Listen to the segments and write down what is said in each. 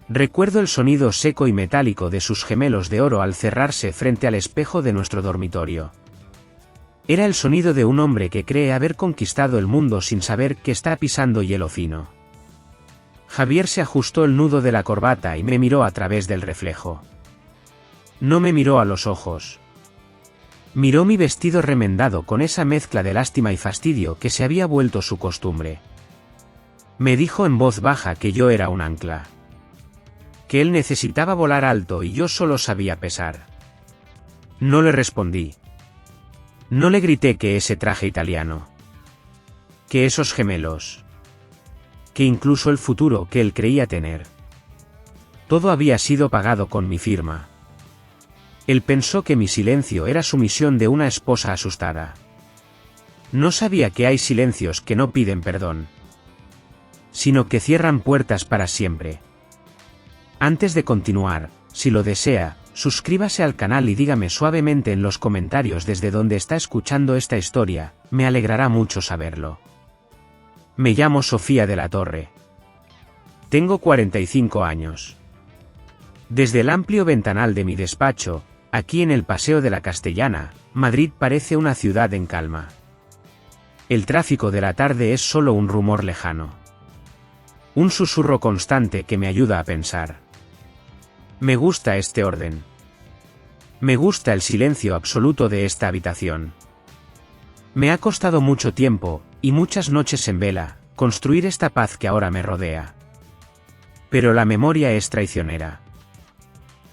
Recuerdo el sonido seco y metálico de sus gemelos de oro al cerrarse frente al espejo de nuestro dormitorio. Era el sonido de un hombre que cree haber conquistado el mundo sin saber que está pisando hielo fino. Javier se ajustó el nudo de la corbata y me miró a través del reflejo. No me miró a los ojos. Miró mi vestido remendado con esa mezcla de lástima y fastidio que se había vuelto su costumbre. Me dijo en voz baja que yo era un ancla. Que él necesitaba volar alto y yo solo sabía pesar. No le respondí. No le grité que ese traje italiano. Que esos gemelos. Que incluso el futuro que él creía tener. Todo había sido pagado con mi firma. Él pensó que mi silencio era sumisión de una esposa asustada. No sabía que hay silencios que no piden perdón, sino que cierran puertas para siempre. Antes de continuar, si lo desea, suscríbase al canal y dígame suavemente en los comentarios desde donde está escuchando esta historia, me alegrará mucho saberlo. Me llamo Sofía de la Torre. Tengo 45 años. Desde el amplio ventanal de mi despacho, aquí en el Paseo de la Castellana, Madrid parece una ciudad en calma. El tráfico de la tarde es solo un rumor lejano. Un susurro constante que me ayuda a pensar. Me gusta este orden. Me gusta el silencio absoluto de esta habitación. Me ha costado mucho tiempo, y muchas noches en vela, construir esta paz que ahora me rodea. Pero la memoria es traicionera.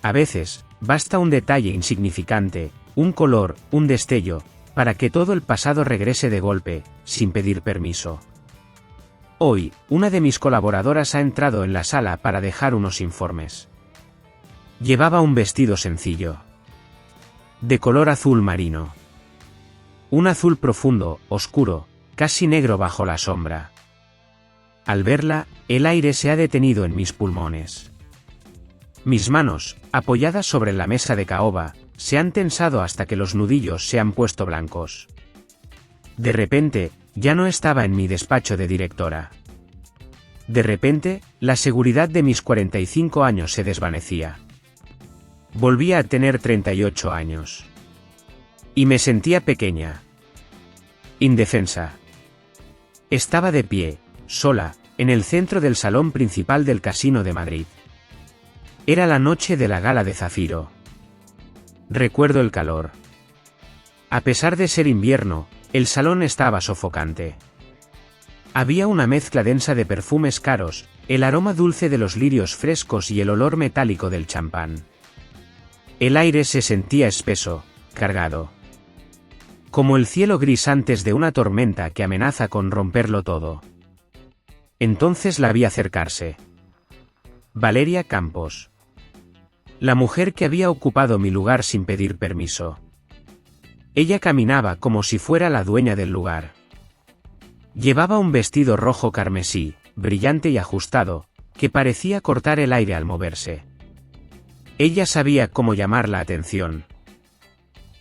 A veces, basta un detalle insignificante, un color, un destello, para que todo el pasado regrese de golpe, sin pedir permiso. Hoy, una de mis colaboradoras ha entrado en la sala para dejar unos informes. Llevaba un vestido sencillo. De color azul marino. Un azul profundo, oscuro, casi negro bajo la sombra. Al verla, el aire se ha detenido en mis pulmones. Mis manos, apoyadas sobre la mesa de caoba, se han tensado hasta que los nudillos se han puesto blancos. De repente, ya no estaba en mi despacho de directora. De repente, la seguridad de mis 45 años se desvanecía. Volvía a tener 38 años. Y me sentía pequeña. Indefensa. Estaba de pie, sola, en el centro del salón principal del Casino de Madrid. Era la noche de la gala de Zafiro. Recuerdo el calor. A pesar de ser invierno, el salón estaba sofocante. Había una mezcla densa de perfumes caros, el aroma dulce de los lirios frescos y el olor metálico del champán. El aire se sentía espeso, cargado. Como el cielo gris antes de una tormenta que amenaza con romperlo todo. Entonces la vi acercarse. Valeria Campos. La mujer que había ocupado mi lugar sin pedir permiso. Ella caminaba como si fuera la dueña del lugar. Llevaba un vestido rojo carmesí, brillante y ajustado, que parecía cortar el aire al moverse. Ella sabía cómo llamar la atención.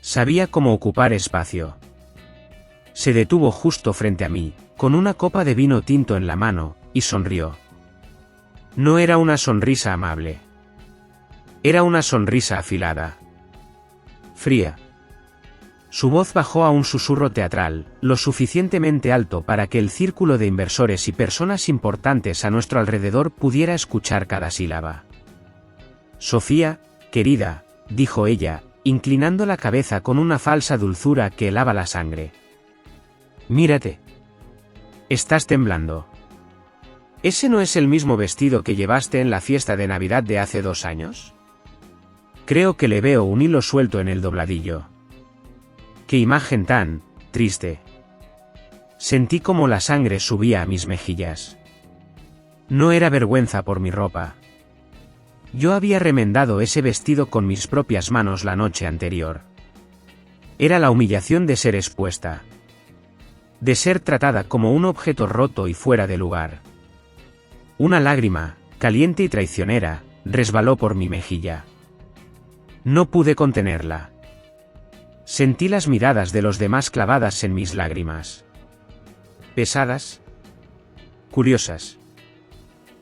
Sabía cómo ocupar espacio. Se detuvo justo frente a mí, con una copa de vino tinto en la mano, y sonrió. No era una sonrisa amable. Era una sonrisa afilada. Fría. Su voz bajó a un susurro teatral, lo suficientemente alto para que el círculo de inversores y personas importantes a nuestro alrededor pudiera escuchar cada sílaba. Sofía, querida, dijo ella, inclinando la cabeza con una falsa dulzura que helaba la sangre. Mírate. Estás temblando. ¿Ese no es el mismo vestido que llevaste en la fiesta de Navidad de hace 2 años? Creo que le veo un hilo suelto en el dobladillo. ¡Qué imagen tan triste! Sentí como la sangre subía a mis mejillas. No era vergüenza por mi ropa. Yo había remendado ese vestido con mis propias manos la noche anterior. Era la humillación de ser expuesta. De ser tratada como un objeto roto y fuera de lugar. Una lágrima, caliente y traicionera, resbaló por mi mejilla. No pude contenerla. Sentí las miradas de los demás clavadas en mis lágrimas. Pesadas. Curiosas.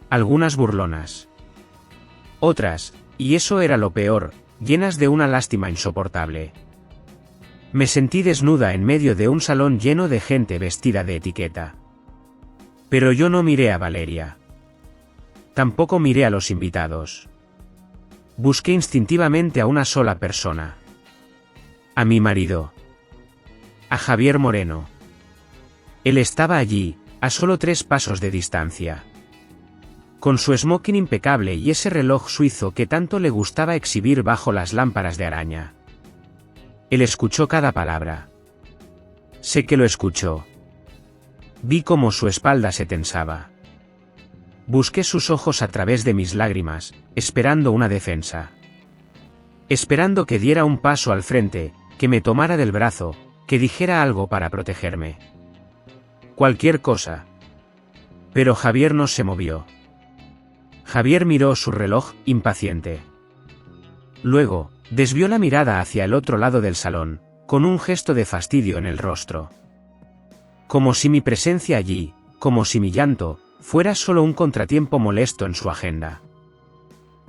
Algunas burlonas. Otras, y eso era lo peor, llenas de una lástima insoportable. Me sentí desnuda en medio de un salón lleno de gente vestida de etiqueta. Pero yo no miré a Valeria. Tampoco miré a los invitados. Busqué instintivamente a una sola persona. A mi marido. A Javier Moreno. Él estaba allí, a solo 3 pasos de distancia. Con su smoking impecable y ese reloj suizo que tanto le gustaba exhibir bajo las lámparas de araña. Él escuchó cada palabra. Sé que lo escuchó. Vi cómo su espalda se tensaba. Busqué sus ojos a través de mis lágrimas, esperando una defensa. Esperando que diera un paso al frente, que me tomara del brazo, que dijera algo para protegerme. Cualquier cosa. Pero Javier no se movió. Javier miró su reloj, impaciente. Luego, desvió la mirada hacia el otro lado del salón, con un gesto de fastidio en el rostro. Como si mi presencia allí, como si mi llanto, fuera solo un contratiempo molesto en su agenda.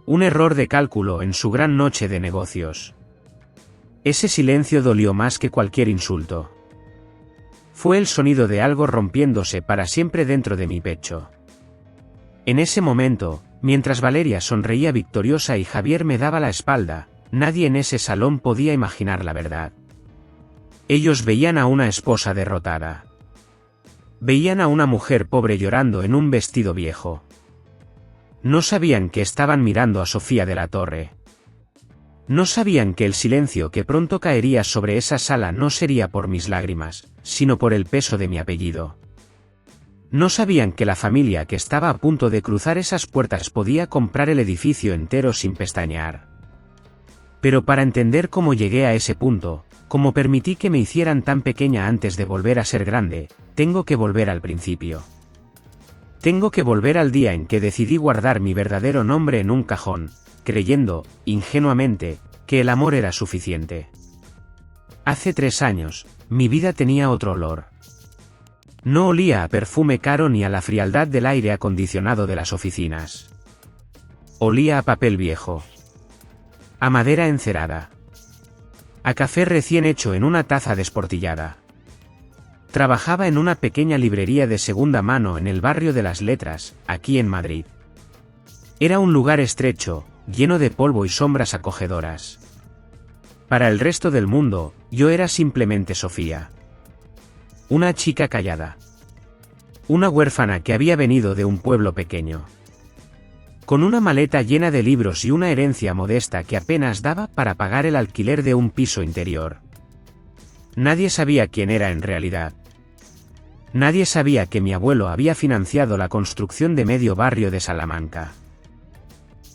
Un error de cálculo en su gran noche de negocios. Ese silencio dolió más que cualquier insulto. Fue el sonido de algo rompiéndose para siempre dentro de mi pecho. En ese momento, mientras Valeria sonreía victoriosa y Javier me daba la espalda, nadie en ese salón podía imaginar la verdad. Ellos veían a una esposa derrotada. Veían a una mujer pobre llorando en un vestido viejo. No sabían que estaban mirando a Sofía de la Torre. No sabían que el silencio que pronto caería sobre esa sala no sería por mis lágrimas, sino por el peso de mi apellido. No sabían que la familia que estaba a punto de cruzar esas puertas podía comprar el edificio entero sin pestañear. Pero para entender cómo llegué a ese punto, cómo permití que me hicieran tan pequeña antes de volver a ser grande, tengo que volver al principio. Tengo que volver al día en que decidí guardar mi verdadero nombre en un cajón, creyendo, ingenuamente, que el amor era suficiente. Hace 3 años, mi vida tenía otro olor. No olía a perfume caro ni a la frialdad del aire acondicionado de las oficinas. Olía a papel viejo. A madera encerada. A café recién hecho en una taza desportillada. Trabajaba en una pequeña librería de segunda mano en el barrio de las Letras, aquí en Madrid. Era un lugar estrecho, lleno de polvo y sombras acogedoras. Para el resto del mundo, yo era simplemente Sofía. Una chica callada. Una huérfana que había venido de un pueblo pequeño. Con una maleta llena de libros y una herencia modesta que apenas daba para pagar el alquiler de un piso interior. Nadie sabía quién era en realidad. Nadie sabía que mi abuelo había financiado la construcción de medio barrio de Salamanca.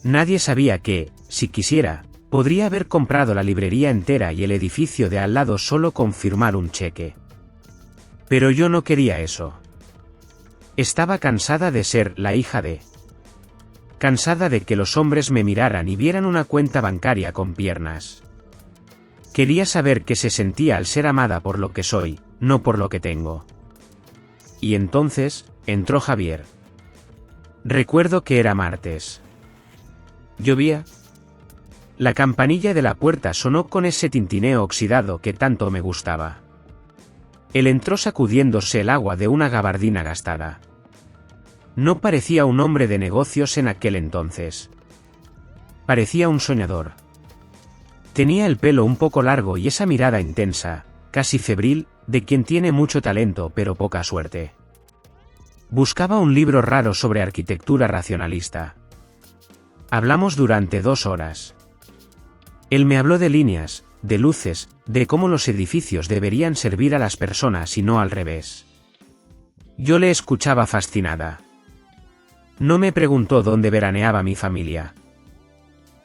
Nadie sabía que, si quisiera, podría haber comprado la librería entera y el edificio de al lado solo con firmar un cheque. Pero yo no quería eso. Estaba cansada de ser la hija de. Cansada de que los hombres me miraran y vieran una cuenta bancaria con piernas. Quería saber qué se sentía al ser amada por lo que soy, no por lo que tengo. Y entonces, entró Javier. Recuerdo que era martes. ¿Llovía? La campanilla de la puerta sonó con ese tintineo oxidado que tanto me gustaba. Él entró sacudiéndose el agua de una gabardina gastada. No parecía un hombre de negocios en aquel entonces. Parecía un soñador. Tenía el pelo un poco largo y esa mirada intensa, casi febril, de quien tiene mucho talento pero poca suerte. Buscaba un libro raro sobre arquitectura racionalista. Hablamos durante 2 horas. Él me habló de líneas, de luces, de cómo los edificios deberían servir a las personas y no al revés. Yo le escuchaba fascinada. No me preguntó dónde veraneaba mi familia.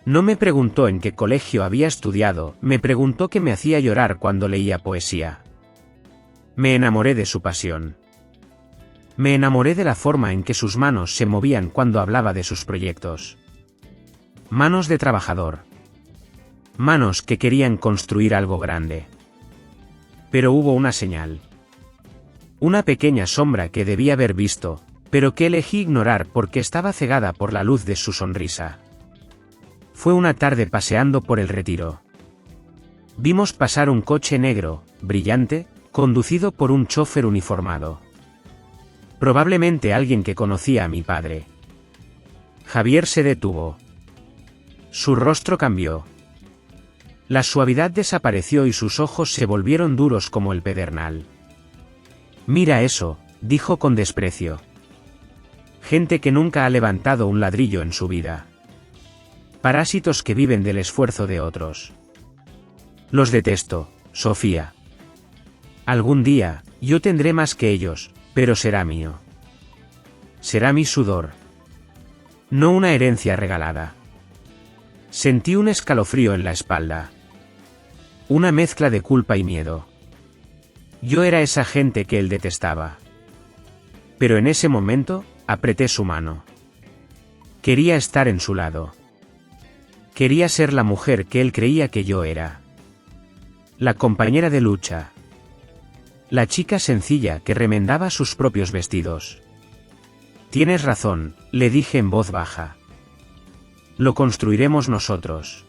No me preguntó en qué colegio había estudiado, me preguntó qué me hacía llorar cuando leía poesía. Me enamoré de su pasión. Me enamoré de la forma en que sus manos se movían cuando hablaba de sus proyectos. Manos de trabajador. Manos que querían construir algo grande. Pero hubo una señal. Una pequeña sombra que debía haber visto, pero que elegí ignorar porque estaba cegada por la luz de su sonrisa. Fue una tarde paseando por el Retiro. Vimos pasar un coche negro, brillante, conducido por un chofer uniformado. Probablemente alguien que conocía a mi padre. Javier se detuvo. Su rostro cambió. La suavidad desapareció y sus ojos se volvieron duros como el pedernal. «Mira eso», dijo con desprecio. «Gente que nunca ha levantado un ladrillo en su vida. Parásitos que viven del esfuerzo de otros. Los detesto, Sofía. Algún día, yo tendré más que ellos, pero será mío. Será mi sudor. No una herencia regalada». Sentí un escalofrío en la espalda. Una mezcla de culpa y miedo. Yo era esa gente que él detestaba. Pero en ese momento, apreté su mano. Quería estar en su lado. Quería ser la mujer que él creía que yo era. La compañera de lucha. La chica sencilla que remendaba sus propios vestidos. Tienes razón, le dije en voz baja. Lo construiremos nosotros.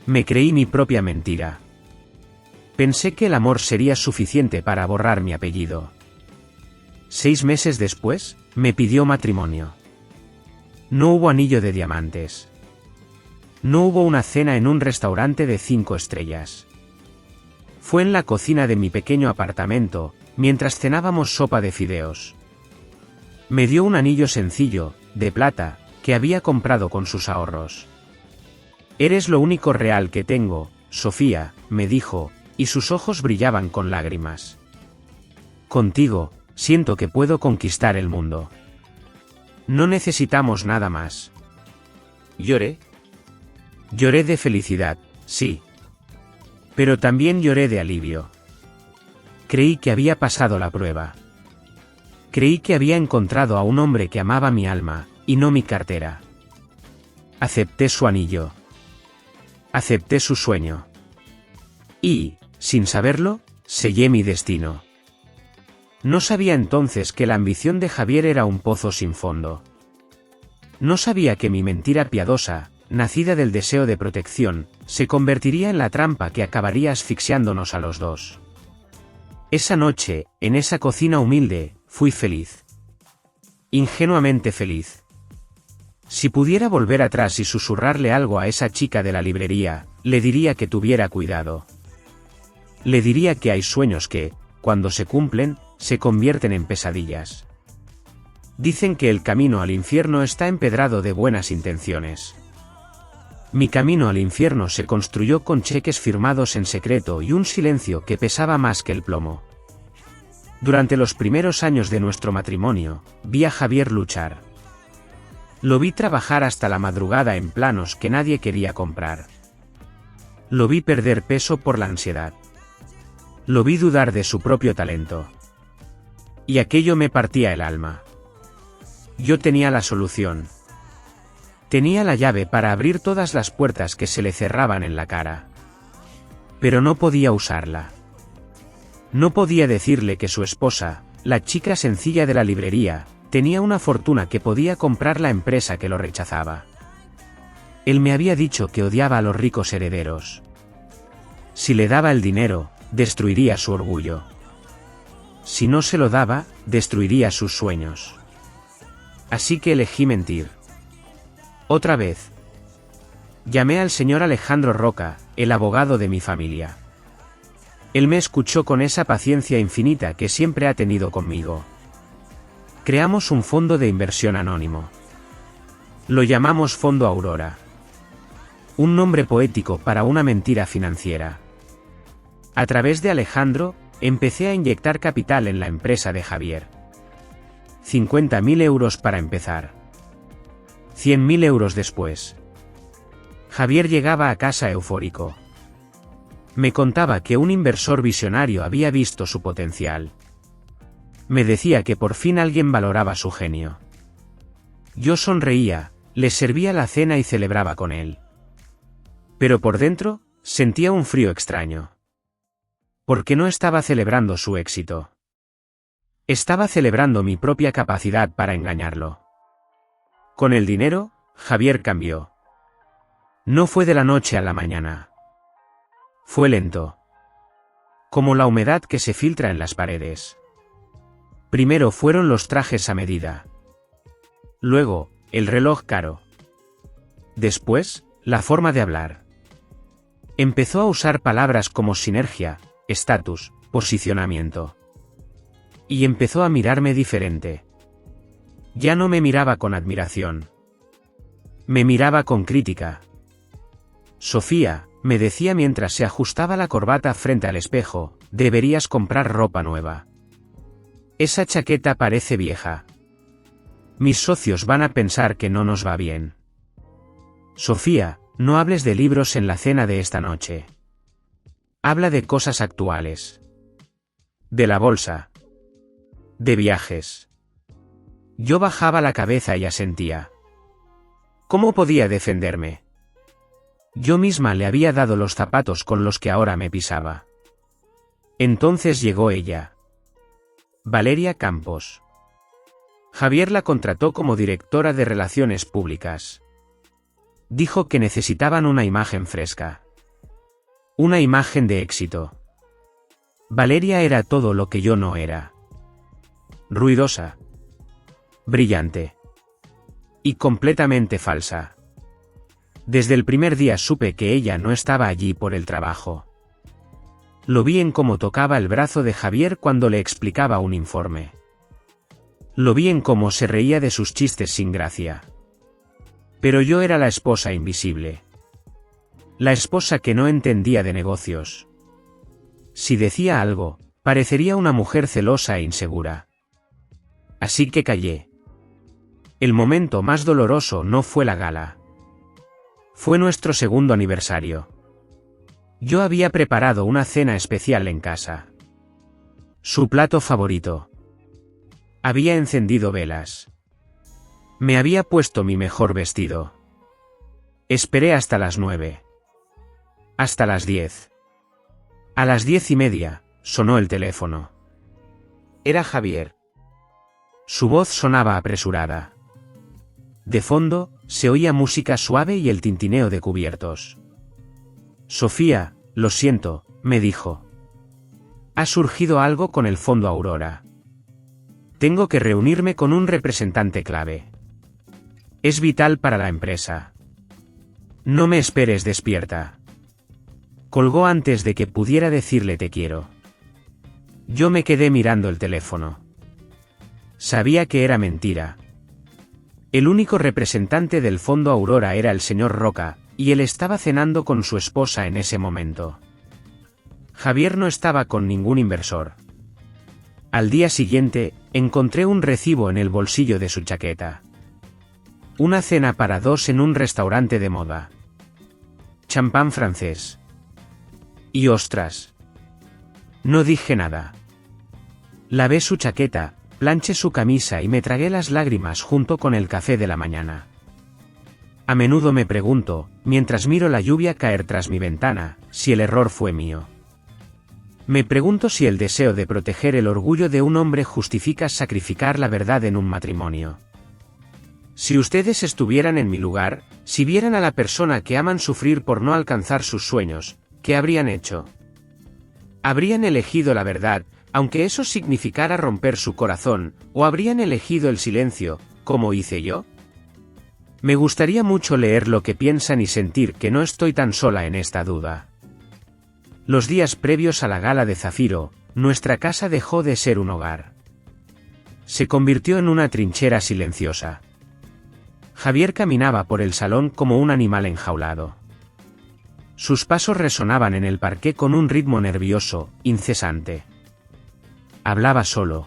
Me creí mi propia mentira. Pensé que el amor sería suficiente para borrar mi apellido. 6 meses después, me pidió matrimonio. No hubo anillo de diamantes. No hubo una cena en un restaurante de 5 estrellas. Fue en la cocina de mi pequeño apartamento, mientras cenábamos sopa de fideos. Me dio un anillo sencillo, de plata, que había comprado con sus ahorros. Eres lo único real que tengo, Sofía, me dijo, y sus ojos brillaban con lágrimas. Contigo, siento que puedo conquistar el mundo. No necesitamos nada más. Lloré. Lloré de felicidad, sí. Pero también lloré de alivio. Creí que había pasado la prueba. Creí que había encontrado a un hombre que amaba mi alma, y no mi cartera. Acepté su anillo. Acepté su sueño. Y, sin saberlo, sellé mi destino. No sabía entonces que la ambición de Javier era un pozo sin fondo. No sabía que mi mentira piadosa, nacida del deseo de protección, se convertiría en la trampa que acabaría asfixiándonos a los dos. Esa noche, en esa cocina humilde, fui feliz. Ingenuamente feliz. Si pudiera volver atrás y susurrarle algo a esa chica de la librería, le diría que tuviera cuidado. Le diría que hay sueños que, cuando se cumplen, se convierten en pesadillas. Dicen que el camino al infierno está empedrado de buenas intenciones. Mi camino al infierno se construyó con cheques firmados en secreto y un silencio que pesaba más que el plomo. Durante los primeros años de nuestro matrimonio, vi a Javier luchar. Lo vi trabajar hasta la madrugada en planos que nadie quería comprar. Lo vi perder peso por la ansiedad. Lo vi dudar de su propio talento. Y aquello me partía el alma. Yo tenía la solución. Tenía la llave para abrir todas las puertas que se le cerraban en la cara. Pero no podía usarla. No podía decirle que su esposa, la chica sencilla de la librería, tenía una fortuna que podía comprar la empresa que lo rechazaba. Él me había dicho que odiaba a los ricos herederos. Si le daba el dinero, destruiría su orgullo. Si no se lo daba, destruiría sus sueños. Así que elegí mentir. Otra vez. Llamé al señor Alejandro Roca, el abogado de mi familia. Él me escuchó con esa paciencia infinita que siempre ha tenido conmigo. Creamos un fondo de inversión anónimo. Lo llamamos Fondo Aurora. Un nombre poético para una mentira financiera. A través de Alejandro, empecé a inyectar capital en la empresa de Javier. 50.000 euros para empezar. 100.000 euros después. Javier llegaba a casa eufórico. Me contaba que un inversor visionario había visto su potencial. Me decía que por fin alguien valoraba su genio. Yo sonreía, le servía la cena y celebraba con él. Pero por dentro, sentía un frío extraño. Porque no estaba celebrando su éxito. Estaba celebrando mi propia capacidad para engañarlo. Con el dinero, Javier cambió. No fue de la noche a la mañana. Fue lento. Como la humedad que se filtra en las paredes. Primero fueron los trajes a medida. Luego, el reloj caro. Después, la forma de hablar. Empezó a usar palabras como sinergia, estatus, posicionamiento. Y empezó a mirarme diferente. Ya no me miraba con admiración. Me miraba con crítica. Sofía, me decía mientras se ajustaba la corbata frente al espejo, deberías comprar ropa nueva. Esa chaqueta parece vieja. Mis socios van a pensar que no nos va bien. Sofía, no hables de libros en la cena de esta noche. Habla de cosas actuales. De la bolsa. De viajes. Yo bajaba la cabeza y asentía. ¿Cómo podía defenderme? Yo misma le había dado los zapatos con los que ahora me pisaba. Entonces llegó ella. Valeria Campos. Javier la contrató como directora de Relaciones Públicas. Dijo que necesitaban una imagen fresca. Una imagen de éxito. Valeria era todo lo que yo no era. Ruidosa. Brillante. Y completamente falsa. Desde el primer día supe que ella no estaba allí por el trabajo. Lo vi en cómo tocaba el brazo de Javier cuando le explicaba un informe. Lo vi en cómo se reía de sus chistes sin gracia. Pero yo era la esposa invisible. La esposa que no entendía de negocios. Si decía algo, parecería una mujer celosa e insegura. Así que callé. El momento más doloroso no fue la gala. Fue nuestro segundo aniversario. Yo había preparado una cena especial en casa. Su plato favorito. Había encendido velas. Me había puesto mi mejor vestido. Esperé hasta las 9. Hasta las 10. A las 10:30, sonó el teléfono. Era Javier. Su voz sonaba apresurada. De fondo, se oía música suave y el tintineo de cubiertos. Sofía, lo siento, me dijo. Ha surgido algo con el Fondo Aurora. Tengo que reunirme con un representante clave. Es vital para la empresa. No me esperes despierta. Colgó antes de que pudiera decirle te quiero. Yo me quedé mirando el teléfono. Sabía que era mentira. El único representante del Fondo Aurora era el señor Roca, y él estaba cenando con su esposa en ese momento. Javier no estaba con ningún inversor. Al día siguiente, encontré un recibo en el bolsillo de su chaqueta. Una cena para dos en un restaurante de moda. Champán francés. Y ostras. No dije nada. Lavé su chaqueta, planché su camisa y me tragué las lágrimas junto con el café de la mañana. A menudo me pregunto, mientras miro la lluvia caer tras mi ventana, si el error fue mío. Me pregunto si el deseo de proteger el orgullo de un hombre justifica sacrificar la verdad en un matrimonio. Si ustedes estuvieran en mi lugar, si vieran a la persona que aman sufrir por no alcanzar sus sueños, ¿qué habrían hecho? ¿Habrían elegido la verdad, aunque eso significara romper su corazón, o habrían elegido el silencio, como hice yo? Me gustaría mucho leer lo que piensan y sentir que no estoy tan sola en esta duda. Los días previos a la gala de Zafiro, nuestra casa dejó de ser un hogar. Se convirtió en una trinchera silenciosa. Javier caminaba por el salón como un animal enjaulado. Sus pasos resonaban en el parqué con un ritmo nervioso, incesante. Hablaba solo.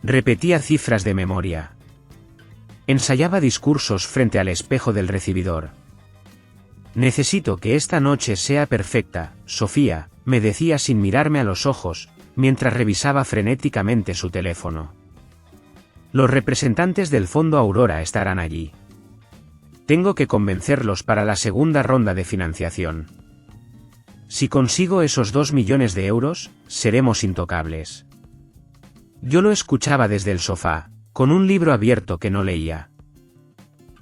Repetía cifras de memoria. Ensayaba discursos frente al espejo del recibidor. Necesito que esta noche sea perfecta, Sofía, me decía sin mirarme a los ojos, mientras revisaba frenéticamente su teléfono. Los representantes del Fondo Aurora estarán allí. Tengo que convencerlos para la segunda ronda de financiación. Si consigo esos 2 millones de euros, seremos intocables. Yo lo escuchaba desde el sofá, con un libro abierto que no leía.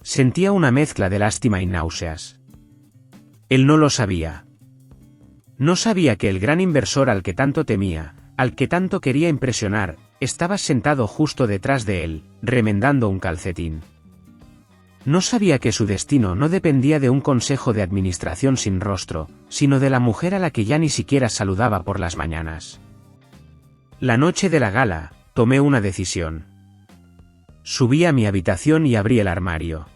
Sentía una mezcla de lástima y náuseas. Él no lo sabía. No sabía que el gran inversor al que tanto temía, al que tanto quería impresionar, estaba sentado justo detrás de él, remendando un calcetín. No sabía que su destino no dependía de un consejo de administración sin rostro, sino de la mujer a la que ya ni siquiera saludaba por las mañanas. La noche de la gala, tomé una decisión. Subí a mi habitación y abrí el armario.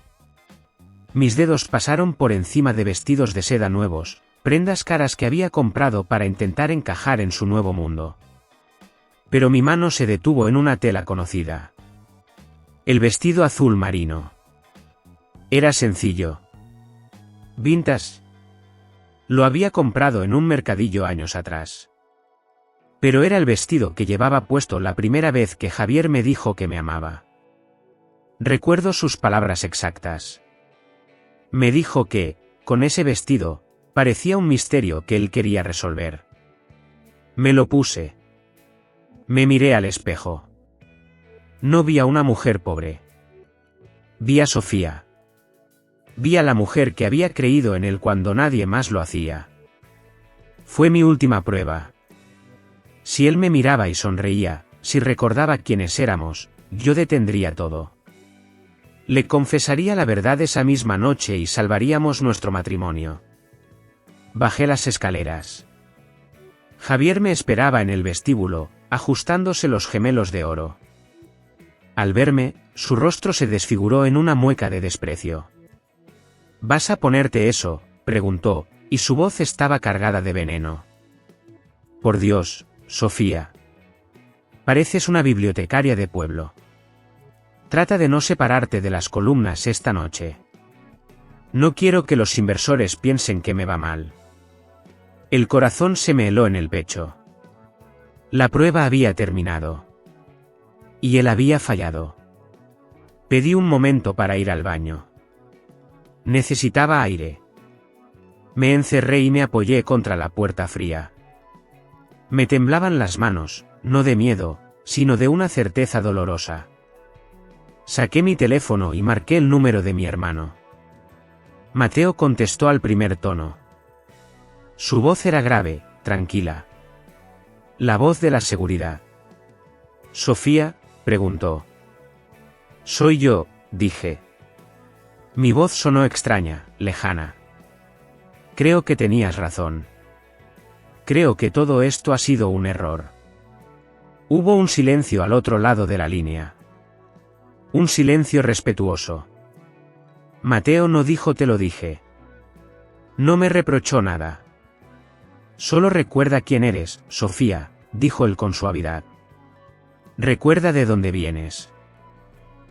Mis dedos pasaron por encima de vestidos de seda nuevos, prendas caras que había comprado para intentar encajar en su nuevo mundo. Pero mi mano se detuvo en una tela conocida. El vestido azul marino. Era sencillo. Vintage. Lo había comprado en un mercadillo años atrás. Pero era el vestido que llevaba puesto la primera vez que Javier me dijo que me amaba. Recuerdo sus palabras exactas. Me dijo que, con ese vestido, parecía un misterio que él quería resolver. Me lo puse. Me miré al espejo. No vi a una mujer pobre. Vi a Sofía. Vi a la mujer que había creído en él cuando nadie más lo hacía. Fue mi última prueba. Si él me miraba y sonreía, si recordaba quiénes éramos, yo detendría todo. Le confesaría la verdad esa misma noche y salvaríamos nuestro matrimonio. Bajé las escaleras. Javier me esperaba en el vestíbulo, ajustándose los gemelos de oro. Al verme, su rostro se desfiguró en una mueca de desprecio. ¿Vas a ponerte eso?, preguntó, y su voz estaba cargada de veneno. Por Dios, Sofía. Pareces una bibliotecaria de pueblo. Trata de no separarte de las columnas esta noche. No quiero que los inversores piensen que me va mal. El corazón se me heló en el pecho. La prueba había terminado. Y él había fallado. Pedí un momento para ir al baño. Necesitaba aire. Me encerré y me apoyé contra la puerta fría. Me temblaban las manos, no de miedo, sino de una certeza dolorosa. Saqué mi teléfono y marqué el número de mi hermano. Mateo contestó al primer tono. Su voz era grave, tranquila. La voz de la seguridad. ¿Sofía?, preguntó. Soy yo, dije. Mi voz sonó extraña, lejana. Creo que tenías razón. Creo que todo esto ha sido un error. Hubo un silencio al otro lado de la línea. Un silencio respetuoso. Mateo no dijo te lo dije. No me reprochó nada. Solo recuerda quién eres, Sofía, dijo él con suavidad. Recuerda de dónde vienes.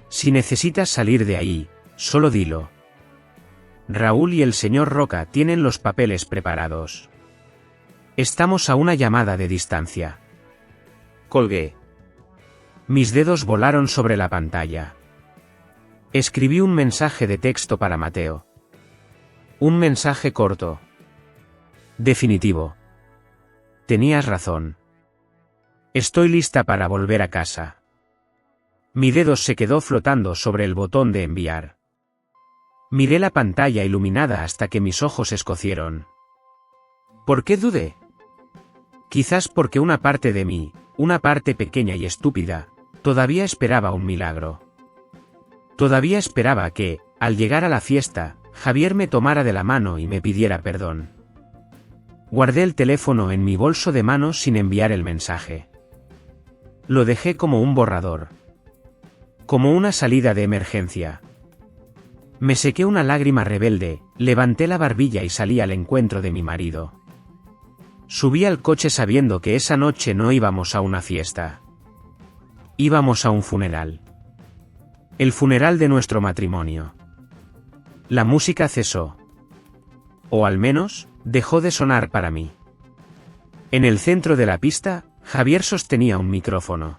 Si necesitas salir de ahí, solo dilo. Raúl y el señor Roca tienen los papeles preparados. Estamos a una llamada de distancia. Colgué. Mis dedos volaron sobre la pantalla. Escribí un mensaje de texto para Mateo. Un mensaje corto. Definitivo. Tenías razón. Estoy lista para volver a casa. Mi dedo se quedó flotando sobre el botón de enviar. Miré la pantalla iluminada hasta que mis ojos escocieron. ¿Por qué dudé? Quizás porque una parte de mí, una parte pequeña y estúpida, todavía esperaba un milagro. Todavía esperaba que, al llegar a la fiesta, Javier me tomara de la mano y me pidiera perdón. Guardé el teléfono en mi bolso de mano sin enviar el mensaje. Lo dejé como un borrador. Como una salida de emergencia. Me sequé una lágrima rebelde, levanté la barbilla y salí al encuentro de mi marido. Subí al coche sabiendo que esa noche no íbamos a una fiesta. Íbamos a un funeral. El funeral de nuestro matrimonio. La música cesó. O al menos, dejó de sonar para mí. En el centro de la pista, Javier sostenía un micrófono.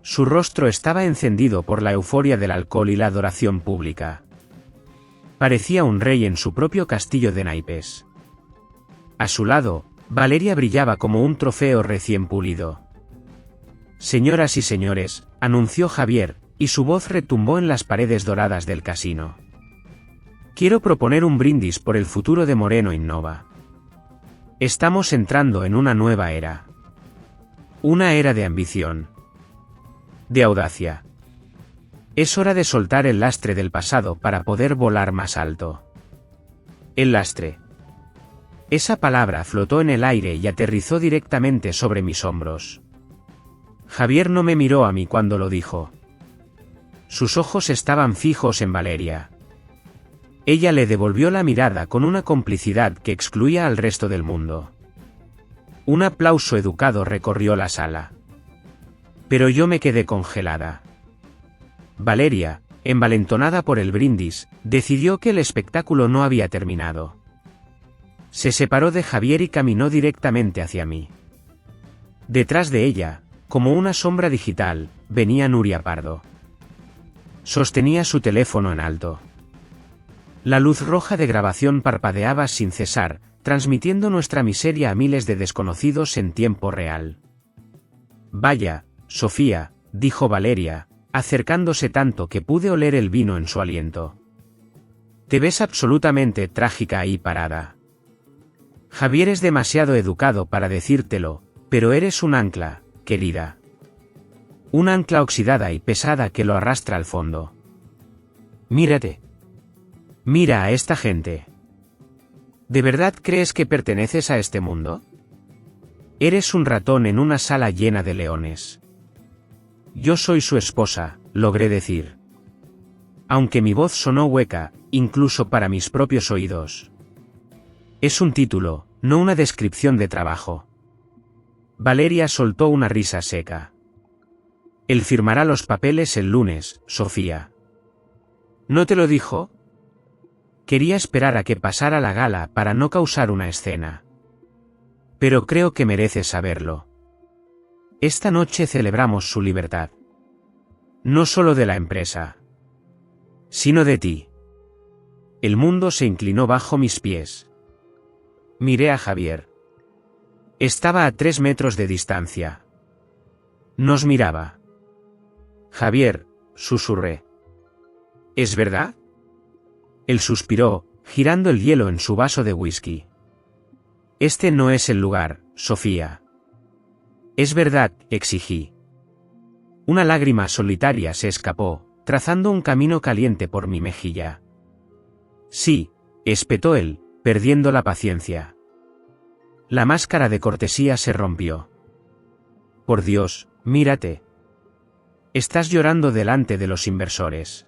Su rostro estaba encendido por la euforia del alcohol y la adoración pública. Parecía un rey en su propio castillo de naipes. A su lado, Valeria brillaba como un trofeo recién pulido. Señoras y señores, anunció Javier, y su voz retumbó en las paredes doradas del casino. Quiero proponer un brindis por el futuro de Moreno Innova. Estamos entrando en una nueva era. Una era de ambición. De audacia. Es hora de soltar el lastre del pasado para poder volar más alto. El lastre. Esa palabra flotó en el aire y aterrizó directamente sobre mis hombros. Javier no me miró a mí cuando lo dijo. Sus ojos estaban fijos en Valeria. Ella le devolvió la mirada con una complicidad que excluía al resto del mundo. Un aplauso educado recorrió la sala. Pero yo me quedé congelada. Valeria, envalentonada por el brindis, decidió que el espectáculo no había terminado. Se separó de Javier y caminó directamente hacia mí. Detrás de ella, como una sombra digital, venía Nuria Pardo. Sostenía su teléfono en alto. La luz roja de grabación parpadeaba sin cesar, transmitiendo nuestra miseria a miles de desconocidos en tiempo real. Vaya, Sofía, dijo Valeria, acercándose tanto que pude oler el vino en su aliento. Te ves absolutamente trágica ahí parada. Javier es demasiado educado para decírtelo, pero eres un ancla, querida. Un ancla oxidada y pesada que lo arrastra al fondo. Mírate. Mira a esta gente. ¿De verdad crees que perteneces a este mundo? Eres un ratón en una sala llena de leones. Yo soy su esposa, logré decir. Aunque mi voz sonó hueca, incluso para mis propios oídos. Es un título, no una descripción de trabajo. Valeria soltó una risa seca. Él firmará los papeles el lunes, Sofía. ¿No te lo dijo? Quería esperar a que pasara la gala para no causar una escena. Pero creo que mereces saberlo. Esta noche celebramos su libertad. No solo de la empresa, sino de ti. El mundo se inclinó bajo mis pies. Miré a Javier. Estaba a 3 metros de distancia. Nos miraba. Javier, susurré. ¿Es verdad? Él suspiró, girando el hielo en su vaso de whisky. Este no es el lugar, Sofía. Es verdad, exigí. Una lágrima solitaria se escapó, trazando un camino caliente por mi mejilla. Sí, espetó él, perdiendo la paciencia. La máscara de cortesía se rompió. Por Dios, mírate. Estás llorando delante de los inversores.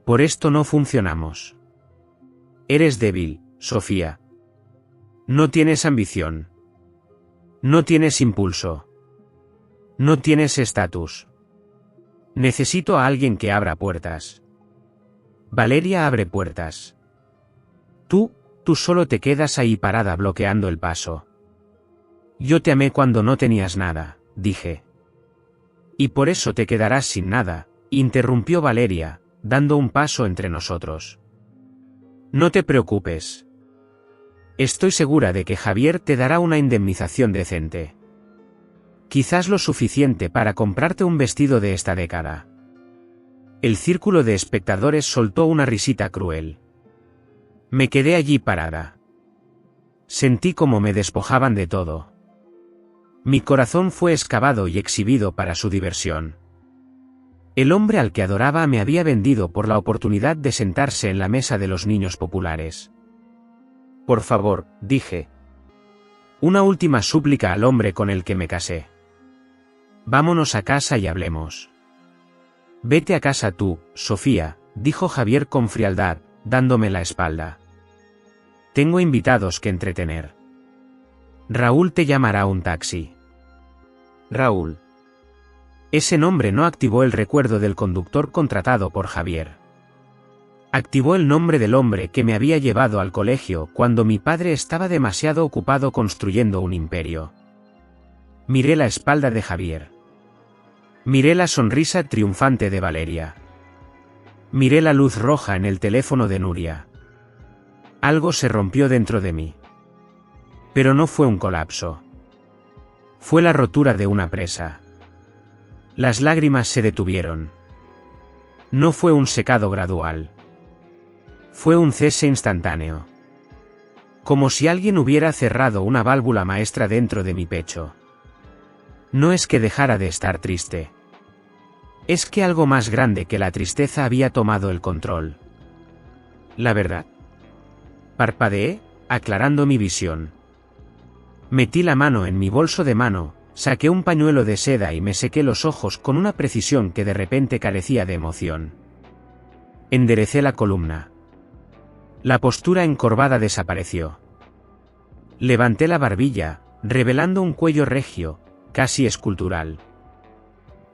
Por esto no funcionamos. Eres débil, Sofía. No tienes ambición. No tienes impulso. No tienes estatus. Necesito a alguien que abra puertas. Valeria abre puertas. Tú solo te quedas ahí parada bloqueando el paso. Yo te amé cuando no tenías nada, dije. Y por eso te quedarás sin nada, interrumpió Valeria, dando un paso entre nosotros. No te preocupes. Estoy segura de que Javier te dará una indemnización decente. Quizás lo suficiente para comprarte un vestido de esta década. El círculo de espectadores soltó una risita cruel. Me quedé allí parada. Sentí como me despojaban de todo. Mi corazón fue excavado y exhibido para su diversión. El hombre al que adoraba me había vendido por la oportunidad de sentarse en la mesa de los niños populares. Por favor, dije. Una última súplica al hombre con el que me casé. Vámonos a casa y hablemos. Vete a casa tú, Sofía, dijo Javier con frialdad, dándome la espalda. Tengo invitados que entretener. Raúl te llamará un taxi. Raúl. Ese nombre no activó el recuerdo del conductor contratado por Javier. Activó el nombre del hombre que me había llevado al colegio cuando mi padre estaba demasiado ocupado construyendo un imperio. Miré la espalda de Javier. Miré la sonrisa triunfante de Valeria. Miré la luz roja en el teléfono de Nuria. Algo se rompió dentro de mí. Pero no fue un colapso. Fue la rotura de una presa. Las lágrimas se detuvieron. No fue un secado gradual. Fue un cese instantáneo. Como si alguien hubiera cerrado una válvula maestra dentro de mi pecho. No es que dejara de estar triste. Es que algo más grande que la tristeza había tomado el control. La verdad. Parpadeé, aclarando mi visión. Metí la mano en mi bolso de mano, saqué un pañuelo de seda y me sequé los ojos con una precisión que de repente carecía de emoción. Enderecé la columna. La postura encorvada desapareció. Levanté la barbilla, revelando un cuello regio, casi escultural.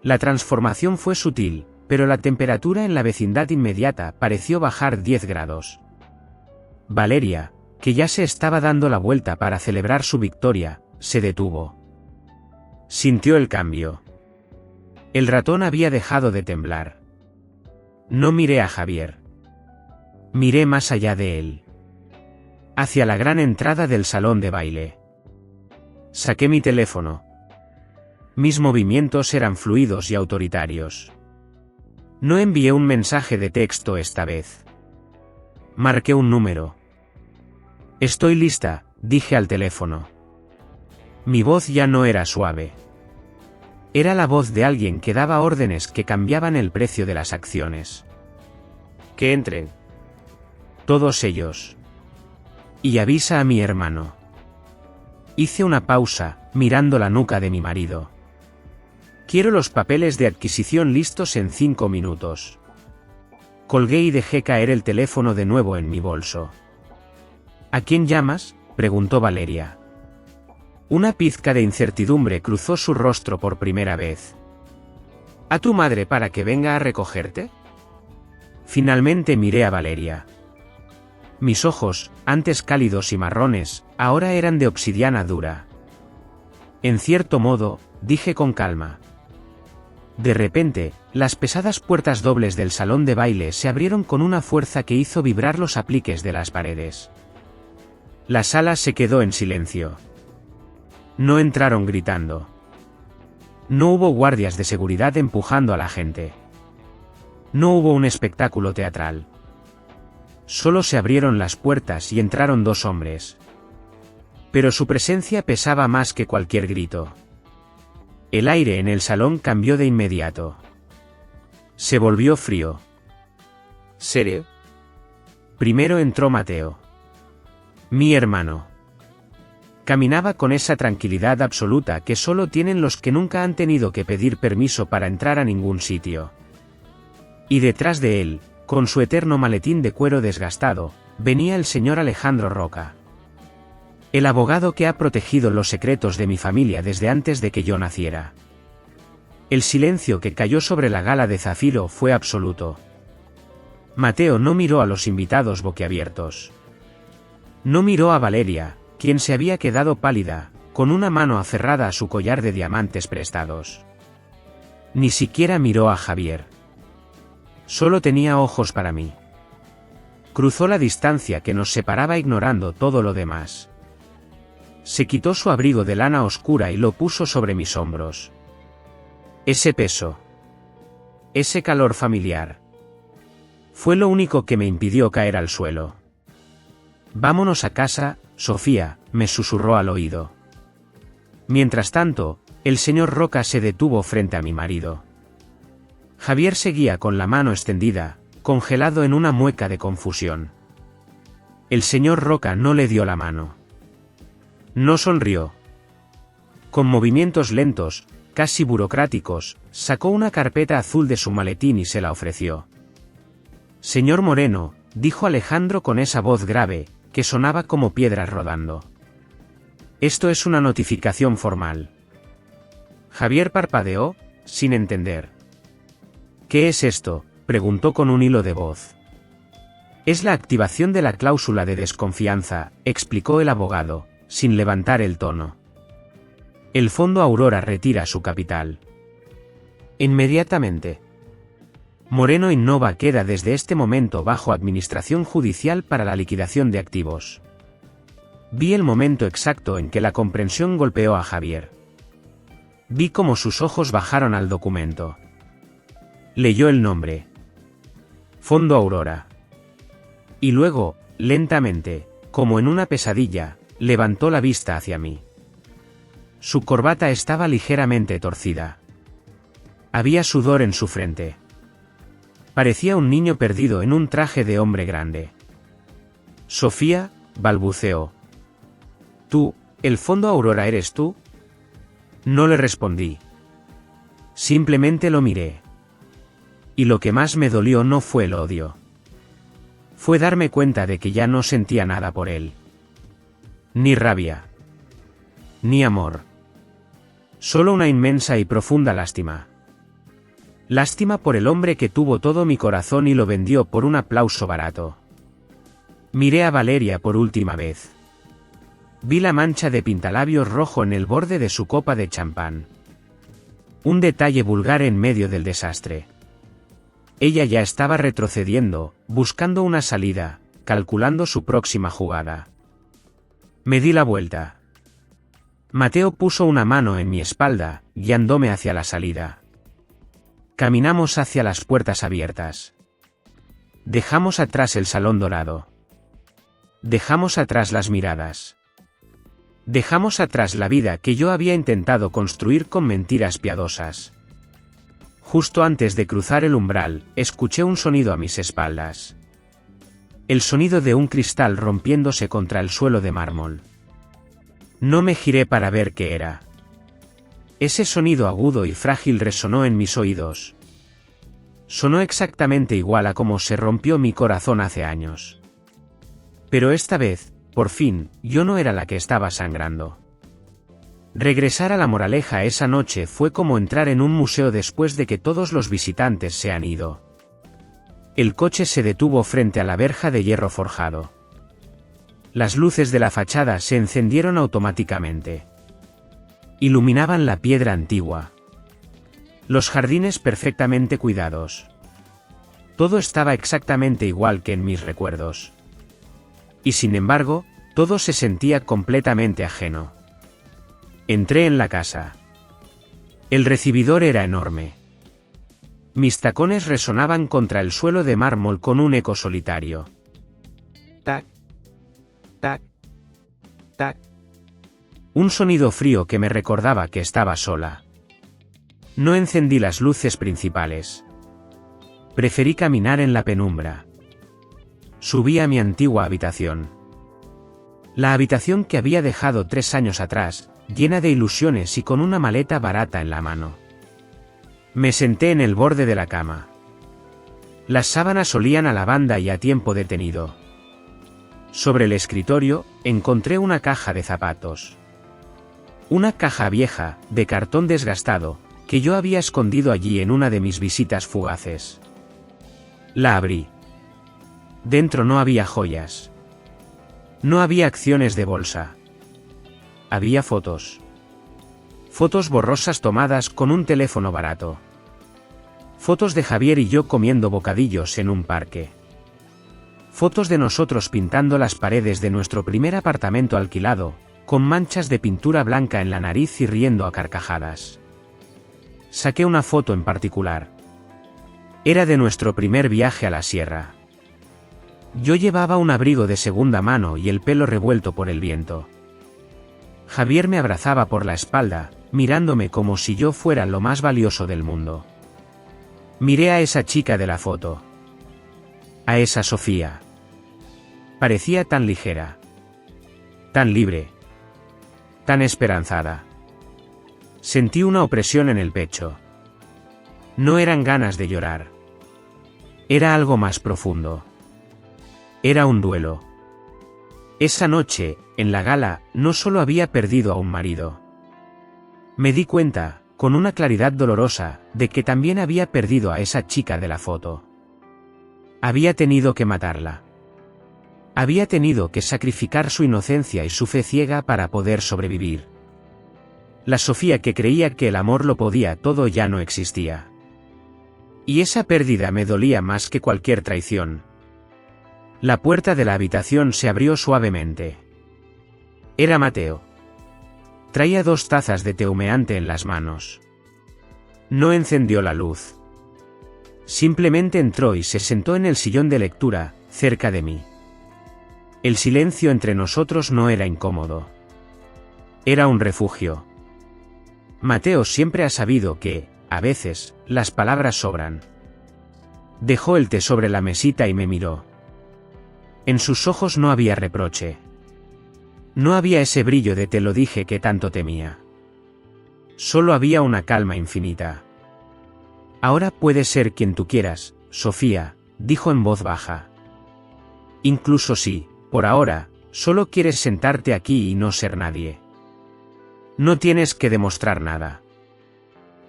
La transformación fue sutil, pero la temperatura en la vecindad inmediata pareció bajar 10 grados. Valeria, que ya se estaba dando la vuelta para celebrar su victoria, se detuvo. Sintió el cambio. El ratón había dejado de temblar. No miré a Javier. Miré más allá de él. Hacia la gran entrada del salón de baile. Saqué mi teléfono. Mis movimientos eran fluidos y autoritarios. No envié un mensaje de texto esta vez. Marqué un número. Estoy lista, dije al teléfono. Mi voz ya no era suave. Era la voz de alguien que daba órdenes que cambiaban el precio de las acciones. Que entren. Todos ellos. Y avisa a mi hermano. Hice una pausa, mirando la nuca de mi marido. Quiero los papeles de adquisición listos en 5 minutos. Colgué y dejé caer el teléfono de nuevo en mi bolso. ¿A quién llamas?, preguntó Valeria. Una pizca de incertidumbre cruzó su rostro por primera vez. ¿A tu madre para que venga a recogerte? Finalmente miré a Valeria. Mis ojos, antes cálidos y marrones, ahora eran de obsidiana dura. En cierto modo, dije con calma. De repente, las pesadas puertas dobles del salón de baile se abrieron con una fuerza que hizo vibrar los apliques de las paredes. La sala se quedó en silencio. No entraron gritando. No hubo guardias de seguridad empujando a la gente. No hubo un espectáculo teatral. Solo se abrieron las puertas y entraron 2 hombres. Pero su presencia pesaba más que cualquier grito. El aire en el salón cambió de inmediato. Se volvió frío. ¿Serio? Primero entró Mateo. Mi hermano. Caminaba con esa tranquilidad absoluta que solo tienen los que nunca han tenido que pedir permiso para entrar a ningún sitio. Y detrás de él, con su eterno maletín de cuero desgastado, venía el señor Alejandro Roca. El abogado que ha protegido los secretos de mi familia desde antes de que yo naciera. El silencio que cayó sobre la gala de Zafiro fue absoluto. Mateo no miró a los invitados boquiabiertos. No miró a Valeria, quien se había quedado pálida, con una mano aferrada a su collar de diamantes prestados. Ni siquiera miró a Javier. Solo tenía ojos para mí. Cruzó la distancia que nos separaba ignorando todo lo demás. Se quitó su abrigo de lana oscura y lo puso sobre mis hombros. Ese peso. Ese calor familiar. Fue lo único que me impidió caer al suelo. Vámonos a casa, Sofía, me susurró al oído. Mientras tanto, el señor Roca se detuvo frente a mi marido. Javier seguía con la mano extendida, congelado en una mueca de confusión. El señor Roca no le dio la mano. No sonrió. Con movimientos lentos, casi burocráticos, sacó una carpeta azul de su maletín y se la ofreció. Señor Moreno, dijo Alejandro con esa voz grave, que sonaba como piedras rodando. Esto es una notificación formal. Javier parpadeó, sin entender. ¿Qué es esto?, preguntó con un hilo de voz. Es la activación de la cláusula de desconfianza, explicó el abogado, sin levantar el tono. El Fondo Aurora retira su capital. Inmediatamente. Moreno Innova queda desde este momento bajo administración judicial para la liquidación de activos. Vi el momento exacto en que la comprensión golpeó a Javier. Vi cómo sus ojos bajaron al documento. Leyó el nombre. Fondo Aurora. Y luego, lentamente, como en una pesadilla, levantó la vista hacia mí. Su corbata estaba ligeramente torcida. Había sudor en su frente. Parecía un niño perdido en un traje de hombre grande. Sofía, balbuceó. ¿Tú, el fondo Aurora eres tú? No le respondí. Simplemente lo miré. Y lo que más me dolió no fue el odio. Fue darme cuenta de que ya no sentía nada por él. Ni rabia. Ni amor. Solo una inmensa y profunda lástima. Lástima por el hombre que tuvo todo mi corazón y lo vendió por un aplauso barato. Miré a Valeria por última vez. Vi la mancha de pintalabios rojo en el borde de su copa de champán. Un detalle vulgar en medio del desastre. Ella ya estaba retrocediendo, buscando una salida, calculando su próxima jugada. Me di la vuelta. Mateo puso una mano en mi espalda, guiándome hacia la salida. Caminamos hacia las puertas abiertas. Dejamos atrás el salón dorado. Dejamos atrás las miradas. Dejamos atrás la vida que yo había intentado construir con mentiras piadosas. Justo antes de cruzar el umbral, escuché un sonido a mis espaldas. El sonido de un cristal rompiéndose contra el suelo de mármol. No me giré para ver qué era. Ese sonido agudo y frágil resonó en mis oídos. Sonó exactamente igual a como se rompió mi corazón hace años. Pero esta vez, por fin, yo no era la que estaba sangrando. Regresar a la moraleja esa noche fue como entrar en un museo después de que todos los visitantes se han ido. El coche se detuvo frente a la verja de hierro forjado. Las luces de la fachada se encendieron automáticamente. Iluminaban la piedra antigua. Los jardines perfectamente cuidados. Todo estaba exactamente igual que en mis recuerdos. Y sin embargo, todo se sentía completamente ajeno. Entré en la casa. El recibidor era enorme. Mis tacones resonaban contra el suelo de mármol con un eco solitario. Tac, tac, tac. Un sonido frío que me recordaba que estaba sola. No encendí las luces principales. Preferí caminar en la penumbra. Subí a mi antigua habitación. La habitación que había dejado 3 años atrás, llena de ilusiones y con una maleta barata en la mano. Me senté en el borde de la cama. Las sábanas olían a lavanda y a tiempo detenido. Sobre el escritorio, encontré una caja de zapatos. Una caja vieja, de cartón desgastado, que yo había escondido allí en una de mis visitas fugaces. La abrí. Dentro no había joyas. No había acciones de bolsa. Había fotos. Fotos borrosas tomadas con un teléfono barato. Fotos de Javier y yo comiendo bocadillos en un parque. Fotos de nosotros pintando las paredes de nuestro primer apartamento alquilado, con manchas de pintura blanca en la nariz y riendo a carcajadas. Saqué una foto en particular. Era de nuestro primer viaje a la sierra. Yo llevaba un abrigo de segunda mano y el pelo revuelto por el viento. Javier me abrazaba por la espalda, mirándome como si yo fuera lo más valioso del mundo. Miré a esa chica de la foto. A esa Sofía. Parecía tan ligera. Tan libre. Tan esperanzada. Sentí una opresión en el pecho. No eran ganas de llorar. Era algo más profundo. Era un duelo. Esa noche, en la gala, no solo había perdido a un marido. Me di cuenta, con una claridad dolorosa, de que también había perdido a esa chica de la foto. Había tenido que matarla. Había tenido que sacrificar su inocencia y su fe ciega para poder sobrevivir. La Sofía que creía que el amor lo podía todo ya no existía. Y esa pérdida me dolía más que cualquier traición. La puerta de la habitación se abrió suavemente. Era Mateo. Traía 2 tazas de té humeante en las manos. No encendió la luz. Simplemente entró y se sentó en el sillón de lectura, cerca de mí. El silencio entre nosotros no era incómodo. Era un refugio. Mateo siempre ha sabido que, a veces, las palabras sobran. Dejó el té sobre la mesita y me miró. En sus ojos no había reproche. No había ese brillo de te lo dije que tanto temía. Solo había una calma infinita. Ahora puedes ser quien tú quieras, Sofía, dijo en voz baja. Incluso si, por ahora, solo quieres sentarte aquí y no ser nadie. No tienes que demostrar nada.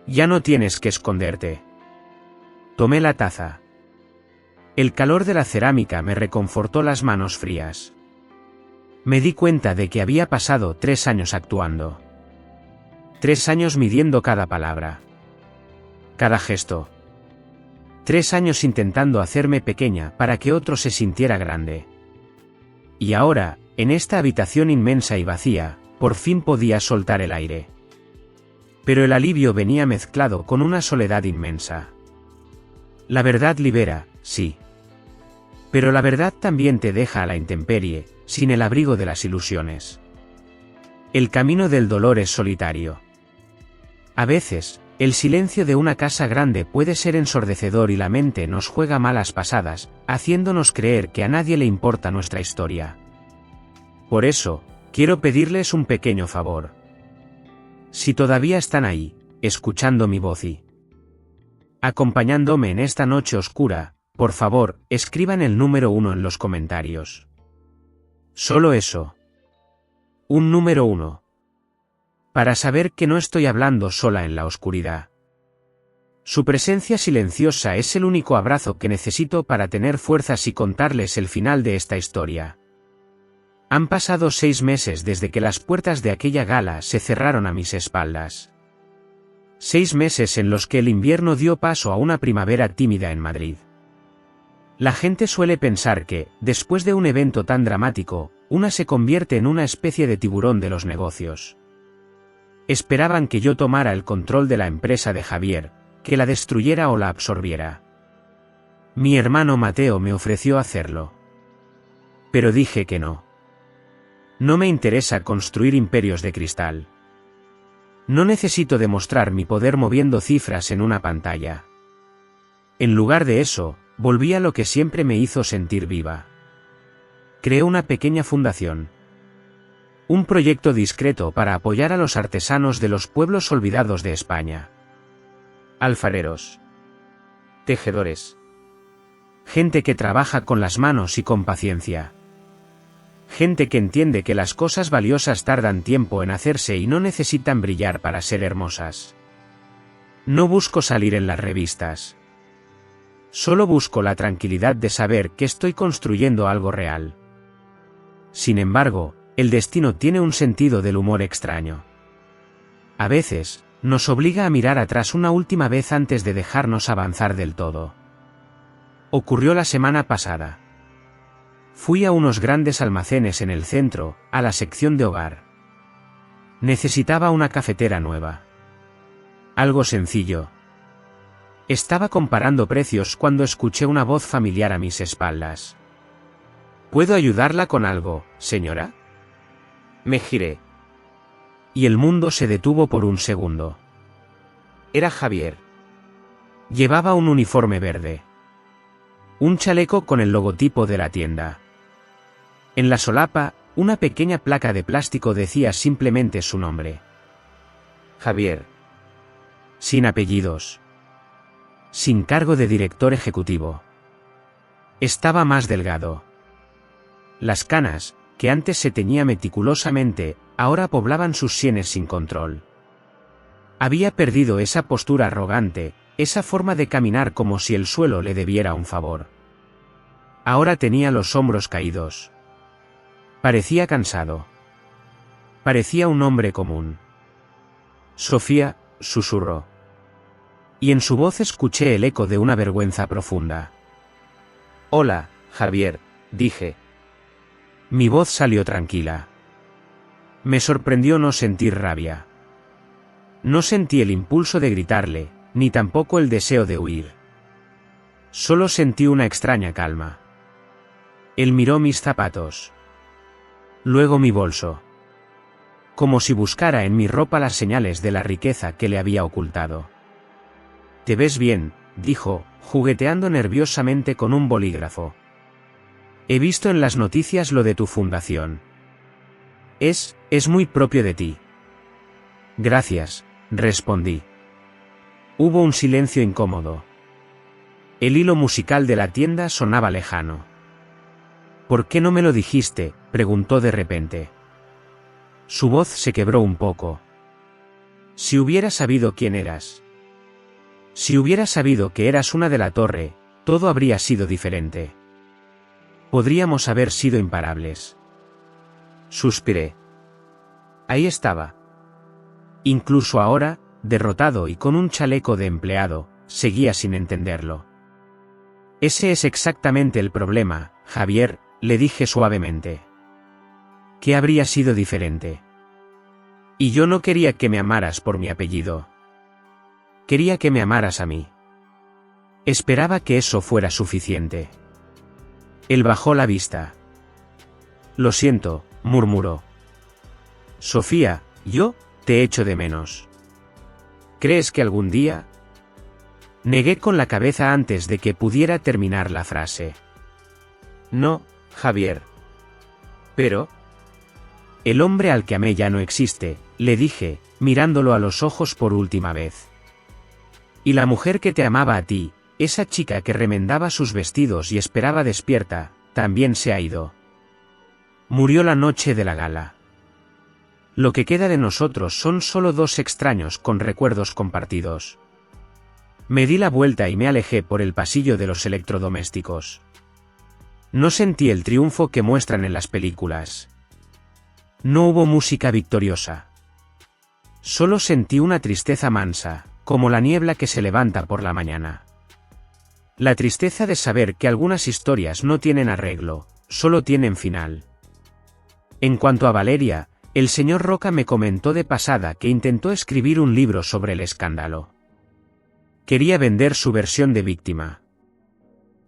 Ya no tienes que esconderte. Tomé la taza. El calor de la cerámica me reconfortó las manos frías. Me di cuenta de que había pasado 3 años actuando. 3 años midiendo cada palabra. Cada gesto. 3 años intentando hacerme pequeña para que otro se sintiera grande. Y ahora, en esta habitación inmensa y vacía, por fin podía soltar el aire. Pero el alivio venía mezclado con una soledad inmensa. La verdad libera, sí. Pero la verdad también te deja a la intemperie, sin el abrigo de las ilusiones. El camino del dolor es solitario. A veces, el silencio de una casa grande puede ser ensordecedor y la mente nos juega malas pasadas, haciéndonos creer que a nadie le importa nuestra historia. Por eso, quiero pedirles un pequeño favor. Si todavía están ahí, escuchando mi voz y acompañándome en esta noche oscura, por favor, escriban el número 1 en los comentarios. Solo eso. Un número 1. Para saber que no estoy hablando sola en la oscuridad. Su presencia silenciosa es el único abrazo que necesito para tener fuerzas y contarles el final de esta historia. Han pasado 6 meses desde que las puertas de aquella gala se cerraron a mis espaldas. 6 meses en los que el invierno dio paso a una primavera tímida en Madrid. La gente suele pensar que, después de un evento tan dramático, una se convierte en una especie de tiburón de los negocios. Esperaban que yo tomara el control de la empresa de Javier, que la destruyera o la absorbiera. Mi hermano Mateo me ofreció hacerlo. Pero dije que no. No me interesa construir imperios de cristal. No necesito demostrar mi poder moviendo cifras en una pantalla. En lugar de eso, volví a lo que siempre me hizo sentir viva. Creé una pequeña fundación. Un proyecto discreto para apoyar a los artesanos de los pueblos olvidados de España. Alfareros. Tejedores. Gente que trabaja con las manos y con paciencia. Gente que entiende que las cosas valiosas tardan tiempo en hacerse y no necesitan brillar para ser hermosas. No busco salir en las revistas. Solo busco la tranquilidad de saber que estoy construyendo algo real. Sin embargo, el destino tiene un sentido del humor extraño. A veces, nos obliga a mirar atrás una última vez antes de dejarnos avanzar del todo. Ocurrió la semana pasada. Fui a unos grandes almacenes en el centro, a la sección de hogar. Necesitaba una cafetera nueva. Algo sencillo. Estaba comparando precios cuando escuché una voz familiar a mis espaldas. ¿Puedo ayudarla con algo, señora? Me giré. Y el mundo se detuvo por un segundo. Era Javier. Llevaba un uniforme verde. Un chaleco con el logotipo de la tienda. En la solapa, una pequeña placa de plástico decía simplemente su nombre. Javier. Sin apellidos. Sin cargo de director ejecutivo. Estaba más delgado. Las canas, que antes se teñía meticulosamente, ahora poblaban sus sienes sin control. Había perdido esa postura arrogante, esa forma de caminar como si el suelo le debiera un favor. Ahora tenía los hombros caídos. Parecía cansado. Parecía un hombre común. Sofía, susurró. Y en su voz escuché el eco de una vergüenza profunda. Hola, Javier, dije. Mi voz salió tranquila. Me sorprendió no sentir rabia. No sentí el impulso de gritarle, ni tampoco el deseo de huir. Solo sentí una extraña calma. Él miró mis zapatos. Luego mi bolso. Como si buscara en mi ropa las señales de la riqueza que le había ocultado. «Te ves bien», dijo, jugueteando nerviosamente con un bolígrafo. «He visto en las noticias lo de tu fundación. Es muy propio de ti». «Gracias», respondí. Hubo un silencio incómodo. El hilo musical de la tienda sonaba lejano. «¿Por qué no me lo dijiste?», preguntó de repente. Su voz se quebró un poco. «Si hubiera sabido quién eras. Si hubiera sabido que eras una de la torre, todo habría sido diferente. Podríamos haber sido imparables». Suspiré. Ahí estaba. Incluso ahora, derrotado y con un chaleco de empleado, seguía sin entenderlo. «Ese es exactamente el problema, Javier», le dije suavemente. «¿Qué habría sido diferente? Y yo no quería que me amaras por mi apellido. Quería que me amaras a mí. Esperaba que eso fuera suficiente». Él bajó la vista. «Lo siento», murmuró. «Sofía, yo te echo de menos. ¿Crees que algún día?» Negué con la cabeza antes de que pudiera terminar la frase. «No, Javier». «Pero...». «El hombre al que amé ya no existe», le dije, mirándolo a los ojos por última vez. «Y la mujer que te amaba a ti, esa chica que remendaba sus vestidos y esperaba despierta, también se ha ido. Murió la noche de la gala. Lo que queda de nosotros son solo dos extraños con recuerdos compartidos». Me di la vuelta y me alejé por el pasillo de los electrodomésticos. No sentí el triunfo que muestran en las películas. No hubo música victoriosa. Solo sentí una tristeza mansa, como la niebla que se levanta por la mañana. La tristeza de saber que algunas historias no tienen arreglo, solo tienen final. En cuanto a Valeria, el señor Roca me comentó de pasada que intentó escribir un libro sobre el escándalo. Quería vender su versión de víctima.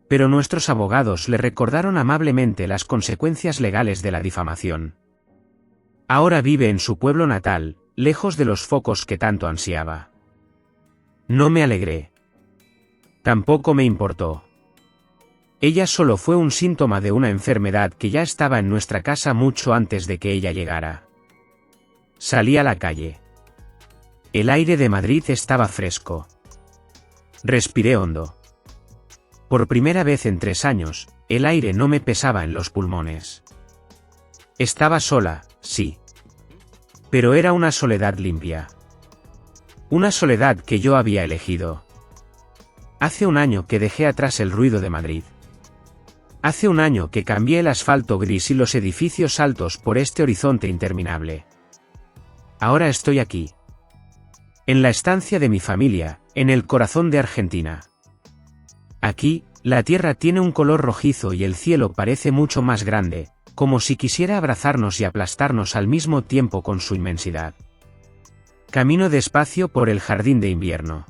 Pero nuestros abogados le recordaron amablemente las consecuencias legales de la difamación. Ahora vive en su pueblo natal, lejos de los focos que tanto ansiaba. No me alegré. Tampoco me importó. Ella solo fue un síntoma de una enfermedad que ya estaba en nuestra casa mucho antes de que ella llegara. Salí a la calle. El aire de Madrid estaba fresco. Respiré hondo. Por primera vez en 3 años, el aire no me pesaba en los pulmones. Estaba sola, sí. Pero era una soledad limpia. Una soledad que yo había elegido. Hace un año que dejé atrás el ruido de Madrid. Hace un año que cambié el asfalto gris y los edificios altos por este horizonte interminable. Ahora estoy aquí. En la estancia de mi familia, en el corazón de Argentina. Aquí, la tierra tiene un color rojizo y el cielo parece mucho más grande, como si quisiera abrazarnos y aplastarnos al mismo tiempo con su inmensidad. Camino despacio por el jardín de invierno.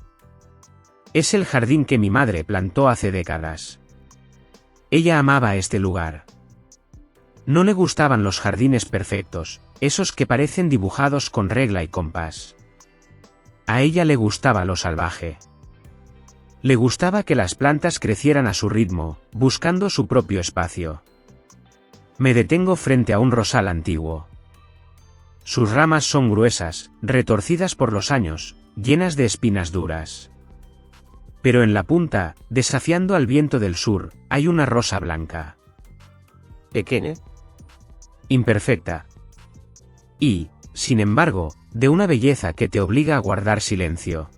Es el jardín que mi madre plantó hace décadas. Ella amaba este lugar. No le gustaban los jardines perfectos, esos que parecen dibujados con regla y compás. A ella le gustaba lo salvaje. Le gustaba que las plantas crecieran a su ritmo, buscando su propio espacio. Me detengo frente a un rosal antiguo. Sus ramas son gruesas, retorcidas por los años, llenas de espinas duras. Pero en la punta, desafiando al viento del sur, hay una rosa blanca. Pequeña. Imperfecta. Y, sin embargo, de una belleza que te obliga a guardar silencio.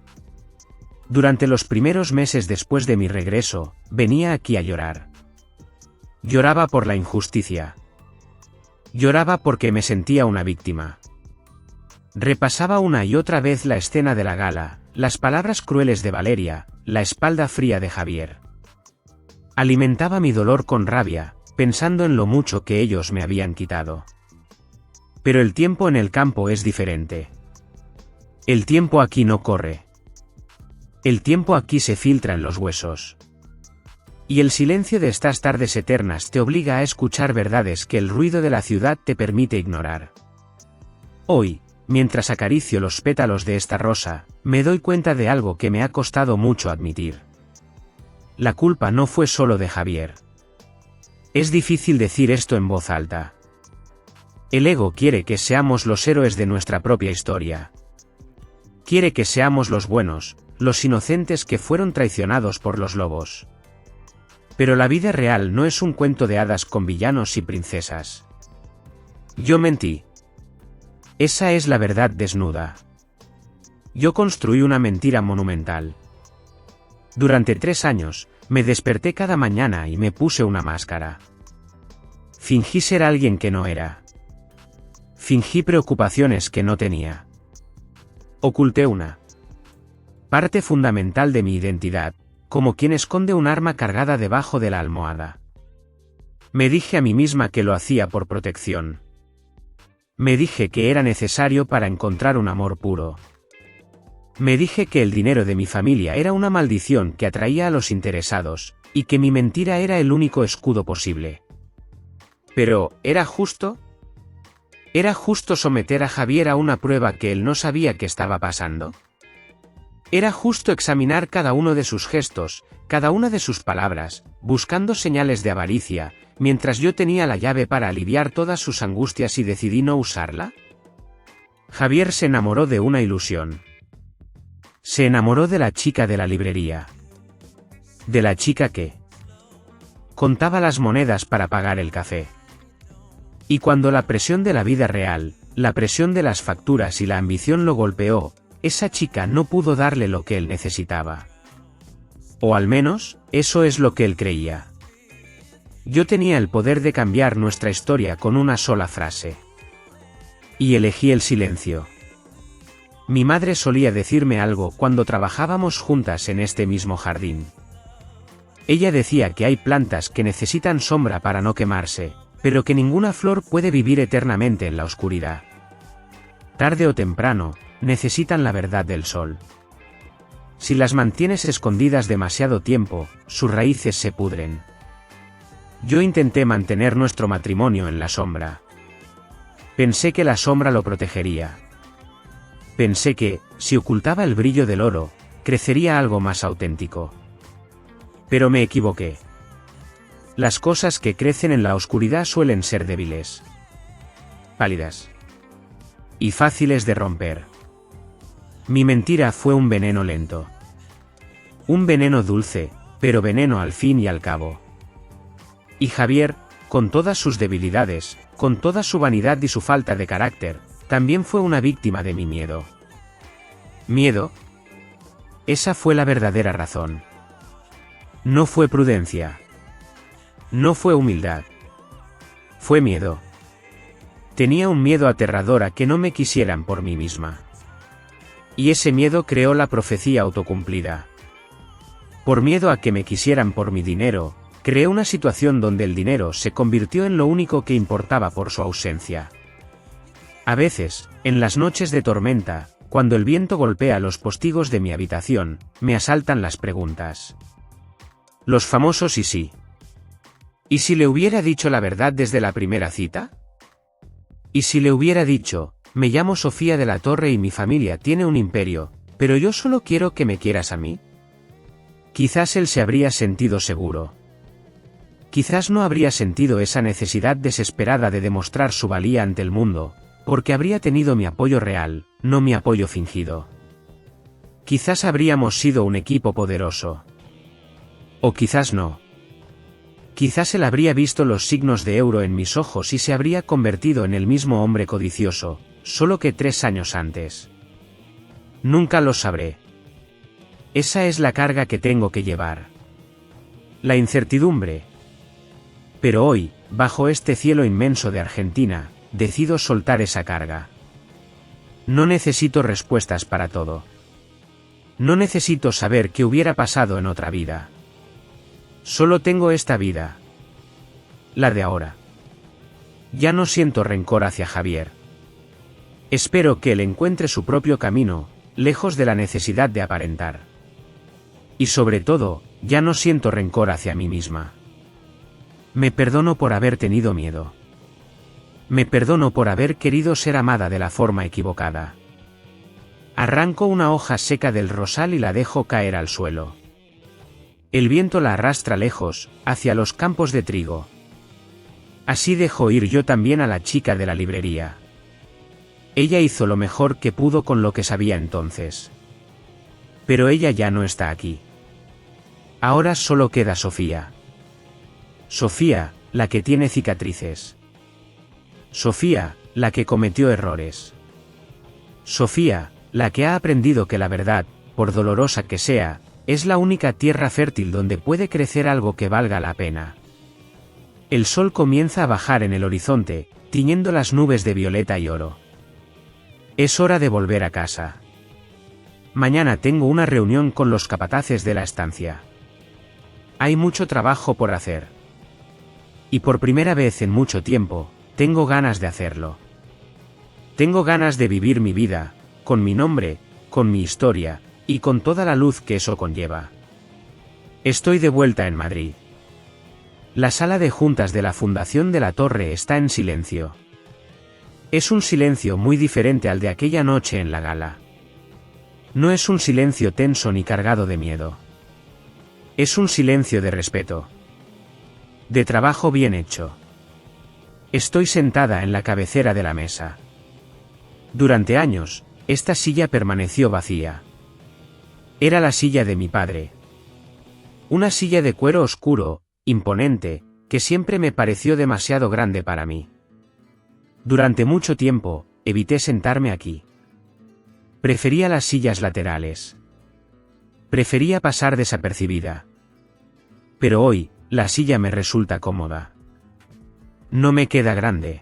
Durante los primeros meses después de mi regreso, venía aquí a llorar. Lloraba por la injusticia. Lloraba porque me sentía una víctima. Repasaba una y otra vez la escena de la gala, las palabras crueles de Valeria, la espalda fría de Javier. Alimentaba mi dolor con rabia, pensando en lo mucho que ellos me habían quitado. Pero el tiempo en el campo es diferente. El tiempo aquí no corre. El tiempo aquí se filtra en los huesos. Y el silencio de estas tardes eternas te obliga a escuchar verdades que el ruido de la ciudad te permite ignorar. Hoy, mientras acaricio los pétalos de esta rosa, me doy cuenta de algo que me ha costado mucho admitir. La culpa no fue solo de Javier. Es difícil decir esto en voz alta. El ego quiere que seamos los héroes de nuestra propia historia. Quiere que seamos los buenos, los inocentes que fueron traicionados por los lobos. Pero la vida real no es un cuento de hadas con villanos y princesas. Yo mentí. Esa es la verdad desnuda. Yo construí una mentira monumental. Durante 3 años, me desperté cada mañana y me puse una máscara. Fingí ser alguien que no era. Fingí preocupaciones que no tenía. Oculté una parte fundamental de mi identidad, como quien esconde un arma cargada debajo de la almohada. Me dije a mí misma que lo hacía por protección. Me dije que era necesario para encontrar un amor puro. Me dije que el dinero de mi familia era una maldición que atraía a los interesados, y que mi mentira era el único escudo posible. Pero, ¿era justo? ¿Era justo someter a Javier a una prueba que él no sabía que estaba pasando? Era justo examinar cada uno de sus gestos, cada una de sus palabras, buscando señales de avaricia, mientras yo tenía la llave para aliviar todas sus angustias y decidí no usarla. Javier se enamoró de una ilusión. Se enamoró de la chica de la librería. De la chica que contaba las monedas para pagar el café. Y cuando la presión de la vida real, la presión de las facturas y la ambición lo golpeó, esa chica no pudo darle lo que él necesitaba. O al menos, eso es lo que él creía. Yo tenía el poder de cambiar nuestra historia con una sola frase. Y elegí el silencio. Mi madre solía decirme algo cuando trabajábamos juntas en este mismo jardín. Ella decía que hay plantas que necesitan sombra para no quemarse, pero que ninguna flor puede vivir eternamente en la oscuridad. Tarde o temprano, necesitan la verdad del sol. Si las mantienes escondidas demasiado tiempo, sus raíces se pudren. Yo intenté mantener nuestro matrimonio en la sombra. Pensé que la sombra lo protegería. Pensé que, si ocultaba el brillo del oro, crecería algo más auténtico. Pero me equivoqué. Las cosas que crecen en la oscuridad suelen ser débiles, pálidas y fáciles de romper. Mi mentira fue un veneno lento. Un veneno dulce, pero veneno al fin y al cabo. Y Javier, con todas sus debilidades, con toda su vanidad y su falta de carácter, también fue una víctima de mi miedo. ¿Miedo? Esa fue la verdadera razón. No fue prudencia. No fue humildad. Fue miedo. Tenía un miedo aterrador a que no me quisieran por mí misma. Y ese miedo creó la profecía autocumplida. Por miedo a que me quisieran por mi dinero, creé una situación donde el dinero se convirtió en lo único que importaba por su ausencia. A veces, en las noches de tormenta, cuando el viento golpea los postigos de mi habitación, me asaltan las preguntas. Los famosos y sí. ¿Y si le hubiera dicho la verdad desde la primera cita? ¿Y si le hubiera dicho, me llamo Sofía de la Torre y mi familia tiene un imperio, pero yo solo quiero que me quieras a mí? Quizás él se habría sentido seguro. Quizás no habría sentido esa necesidad desesperada de demostrar su valía ante el mundo, porque habría tenido mi apoyo real, no mi apoyo fingido. Quizás habríamos sido un equipo poderoso. O quizás no. Quizás él habría visto los signos de euro en mis ojos y se habría convertido en el mismo hombre codicioso, solo que 3 años antes. Nunca lo sabré. Esa es la carga que tengo que llevar. La incertidumbre. Pero hoy, bajo este cielo inmenso de Argentina, decido soltar esa carga. No necesito respuestas para todo. No necesito saber qué hubiera pasado en otra vida. Solo tengo esta vida. La de ahora. Ya no siento rencor hacia Javier. Espero que él encuentre su propio camino, lejos de la necesidad de aparentar. Y sobre todo, ya no siento rencor hacia mí misma. Me perdono por haber tenido miedo. Me perdono por haber querido ser amada de la forma equivocada. Arranco una hoja seca del rosal y la dejo caer al suelo. El viento la arrastra lejos, hacia los campos de trigo. Así dejo ir yo también a la chica de la librería. Ella hizo lo mejor que pudo con lo que sabía entonces. Pero ella ya no está aquí. Ahora solo queda Sofía. Sofía, la que tiene cicatrices. Sofía, la que cometió errores. Sofía, la que ha aprendido que la verdad, por dolorosa que sea, es la única tierra fértil donde puede crecer algo que valga la pena. El sol comienza a bajar en el horizonte, tiñendo las nubes de violeta y oro. Es hora de volver a casa. Mañana tengo una reunión con los capataces de la estancia. Hay mucho trabajo por hacer. Y por primera vez en mucho tiempo, tengo ganas de hacerlo. Tengo ganas de vivir mi vida, con mi nombre, con mi historia, y con toda la luz que eso conlleva. Estoy de vuelta en Madrid. La sala de juntas de la Fundación de la Torre está en silencio. Es un silencio muy diferente al de aquella noche en la gala. No es un silencio tenso ni cargado de miedo. Es un silencio de respeto. De trabajo bien hecho. Estoy sentada en la cabecera de la mesa. Durante años, esta silla permaneció vacía. Era la silla de mi padre. Una silla de cuero oscuro, imponente, que siempre me pareció demasiado grande para mí. Durante mucho tiempo, evité sentarme aquí. Prefería las sillas laterales. Prefería pasar desapercibida. Pero hoy, la silla me resulta cómoda. No me queda grande.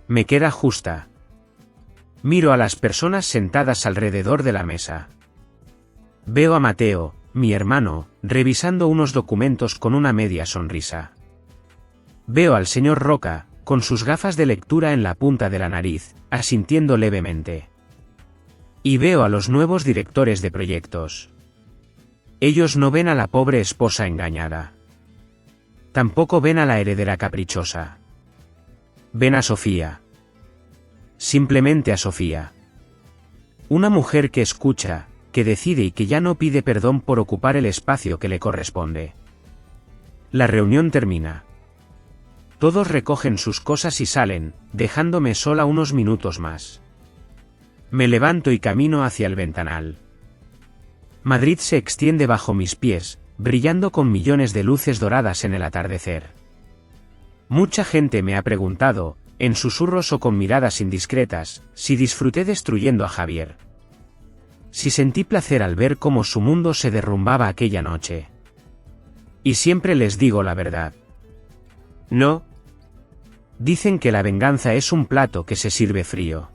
Me queda justa. Miro a las personas sentadas alrededor de la mesa. Veo a Mateo, mi hermano, revisando unos documentos con una media sonrisa. Veo al señor Roca, con sus gafas de lectura en la punta de la nariz, asintiendo levemente. Y veo a los nuevos directores de proyectos. Ellos no ven a la pobre esposa engañada. Tampoco ven a la heredera caprichosa. Ven a Sofía. Simplemente a Sofía. Una mujer que escucha, que decide y que ya no pide perdón por ocupar el espacio que le corresponde. La reunión termina. Todos recogen sus cosas y salen, dejándome sola unos minutos más. Me levanto y camino hacia el ventanal. Madrid se extiende bajo mis pies, brillando con millones de luces doradas en el atardecer. Mucha gente me ha preguntado, en susurros o con miradas indiscretas, si disfruté destruyendo a Javier. Si sentí placer al ver cómo su mundo se derrumbaba aquella noche. Y siempre les digo la verdad. No. Dicen que la venganza es un plato que se sirve frío.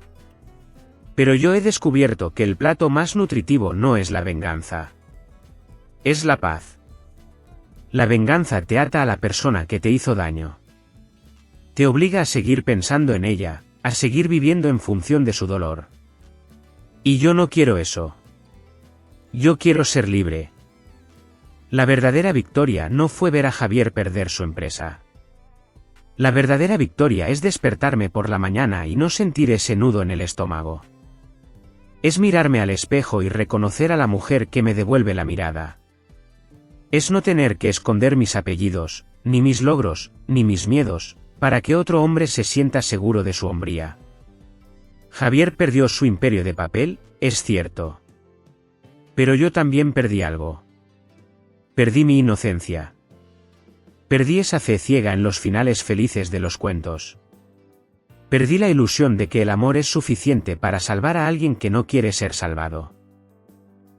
Pero yo he descubierto que el plato más nutritivo no es la venganza. Es la paz. La venganza te ata a la persona que te hizo daño. Te obliga a seguir pensando en ella, a seguir viviendo en función de su dolor. Y yo no quiero eso. Yo quiero ser libre. La verdadera victoria no fue ver a Javier perder su empresa. La verdadera victoria es despertarme por la mañana y no sentir ese nudo en el estómago. Es mirarme al espejo y reconocer a la mujer que me devuelve la mirada. Es no tener que esconder mis apellidos, ni mis logros, ni mis miedos, para que otro hombre se sienta seguro de su hombría. Javier perdió su imperio de papel, es cierto. Pero yo también perdí algo. Perdí mi inocencia. Perdí esa fe ciega en los finales felices de los cuentos. Perdí la ilusión de que el amor es suficiente para salvar a alguien que no quiere ser salvado.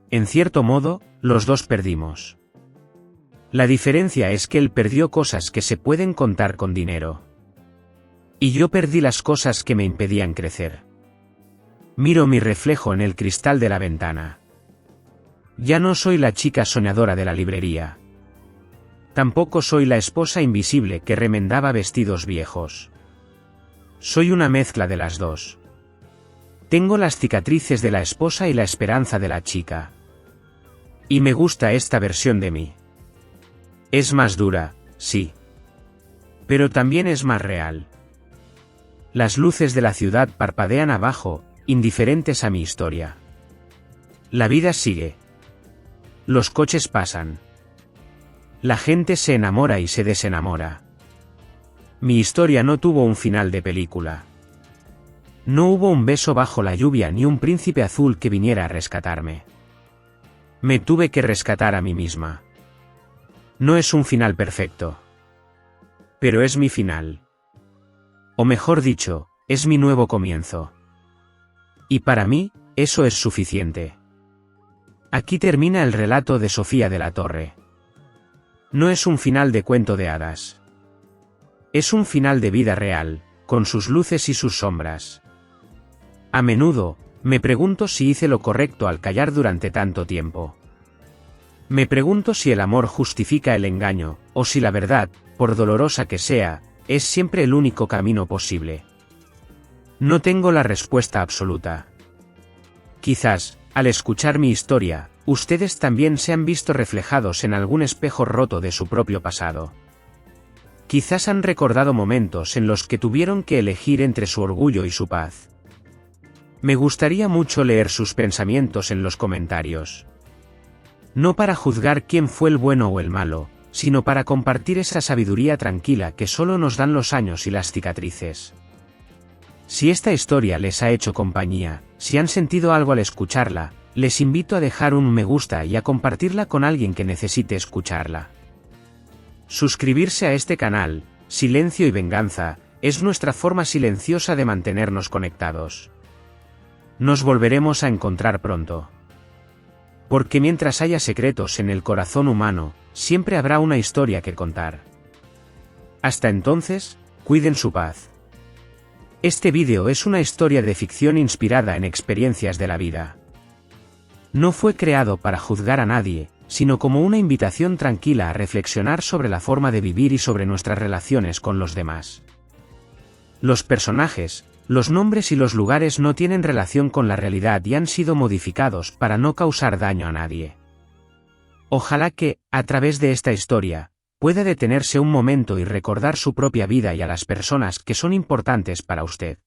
En cierto modo, los dos perdimos. La diferencia es que él perdió cosas que se pueden contar con dinero. Y yo perdí las cosas que me impedían crecer. Miro mi reflejo en el cristal de la ventana. Ya no soy la chica soñadora de la librería. Tampoco soy la esposa invisible que remendaba vestidos viejos. Soy una mezcla de las dos. Tengo las cicatrices de la esposa y la esperanza de la chica. Y me gusta esta versión de mí. Es más dura, sí. Pero también es más real. Las luces de la ciudad parpadean abajo, indiferentes a mi historia. La vida sigue. Los coches pasan. La gente se enamora y se desenamora. Mi historia no tuvo un final de película. No hubo un beso bajo la lluvia ni un príncipe azul que viniera a rescatarme. Me tuve que rescatar a mí misma. No es un final perfecto. Pero es mi final. O mejor dicho, es mi nuevo comienzo. Y para mí, eso es suficiente. Aquí termina el relato de Sofía de la Torre. No es un final de cuento de hadas. Es un final de vida real, con sus luces y sus sombras. A menudo, me pregunto si hice lo correcto al callar durante tanto tiempo. Me pregunto si el amor justifica el engaño, o si la verdad, por dolorosa que sea, es siempre el único camino posible. No tengo la respuesta absoluta. Quizás, al escuchar mi historia, ustedes también se han visto reflejados en algún espejo roto de su propio pasado. Quizás han recordado momentos en los que tuvieron que elegir entre su orgullo y su paz. Me gustaría mucho leer sus pensamientos en los comentarios. No para juzgar quién fue el bueno o el malo, sino para compartir esa sabiduría tranquila que solo nos dan los años y las cicatrices. Si esta historia les ha hecho compañía, si han sentido algo al escucharla, les invito a dejar un me gusta y a compartirla con alguien que necesite escucharla. Suscribirse a este canal, Silencio y Venganza, es nuestra forma silenciosa de mantenernos conectados. Nos volveremos a encontrar pronto. Porque mientras haya secretos en el corazón humano, siempre habrá una historia que contar. Hasta entonces, cuiden su paz. Este vídeo es una historia de ficción inspirada en experiencias de la vida. No fue creado para juzgar a nadie, sino como una invitación tranquila a reflexionar sobre la forma de vivir y sobre nuestras relaciones con los demás. Los personajes, los nombres y los lugares no tienen relación con la realidad y han sido modificados para no causar daño a nadie. Ojalá que, a través de esta historia, pueda detenerse un momento y recordar su propia vida y a las personas que son importantes para usted.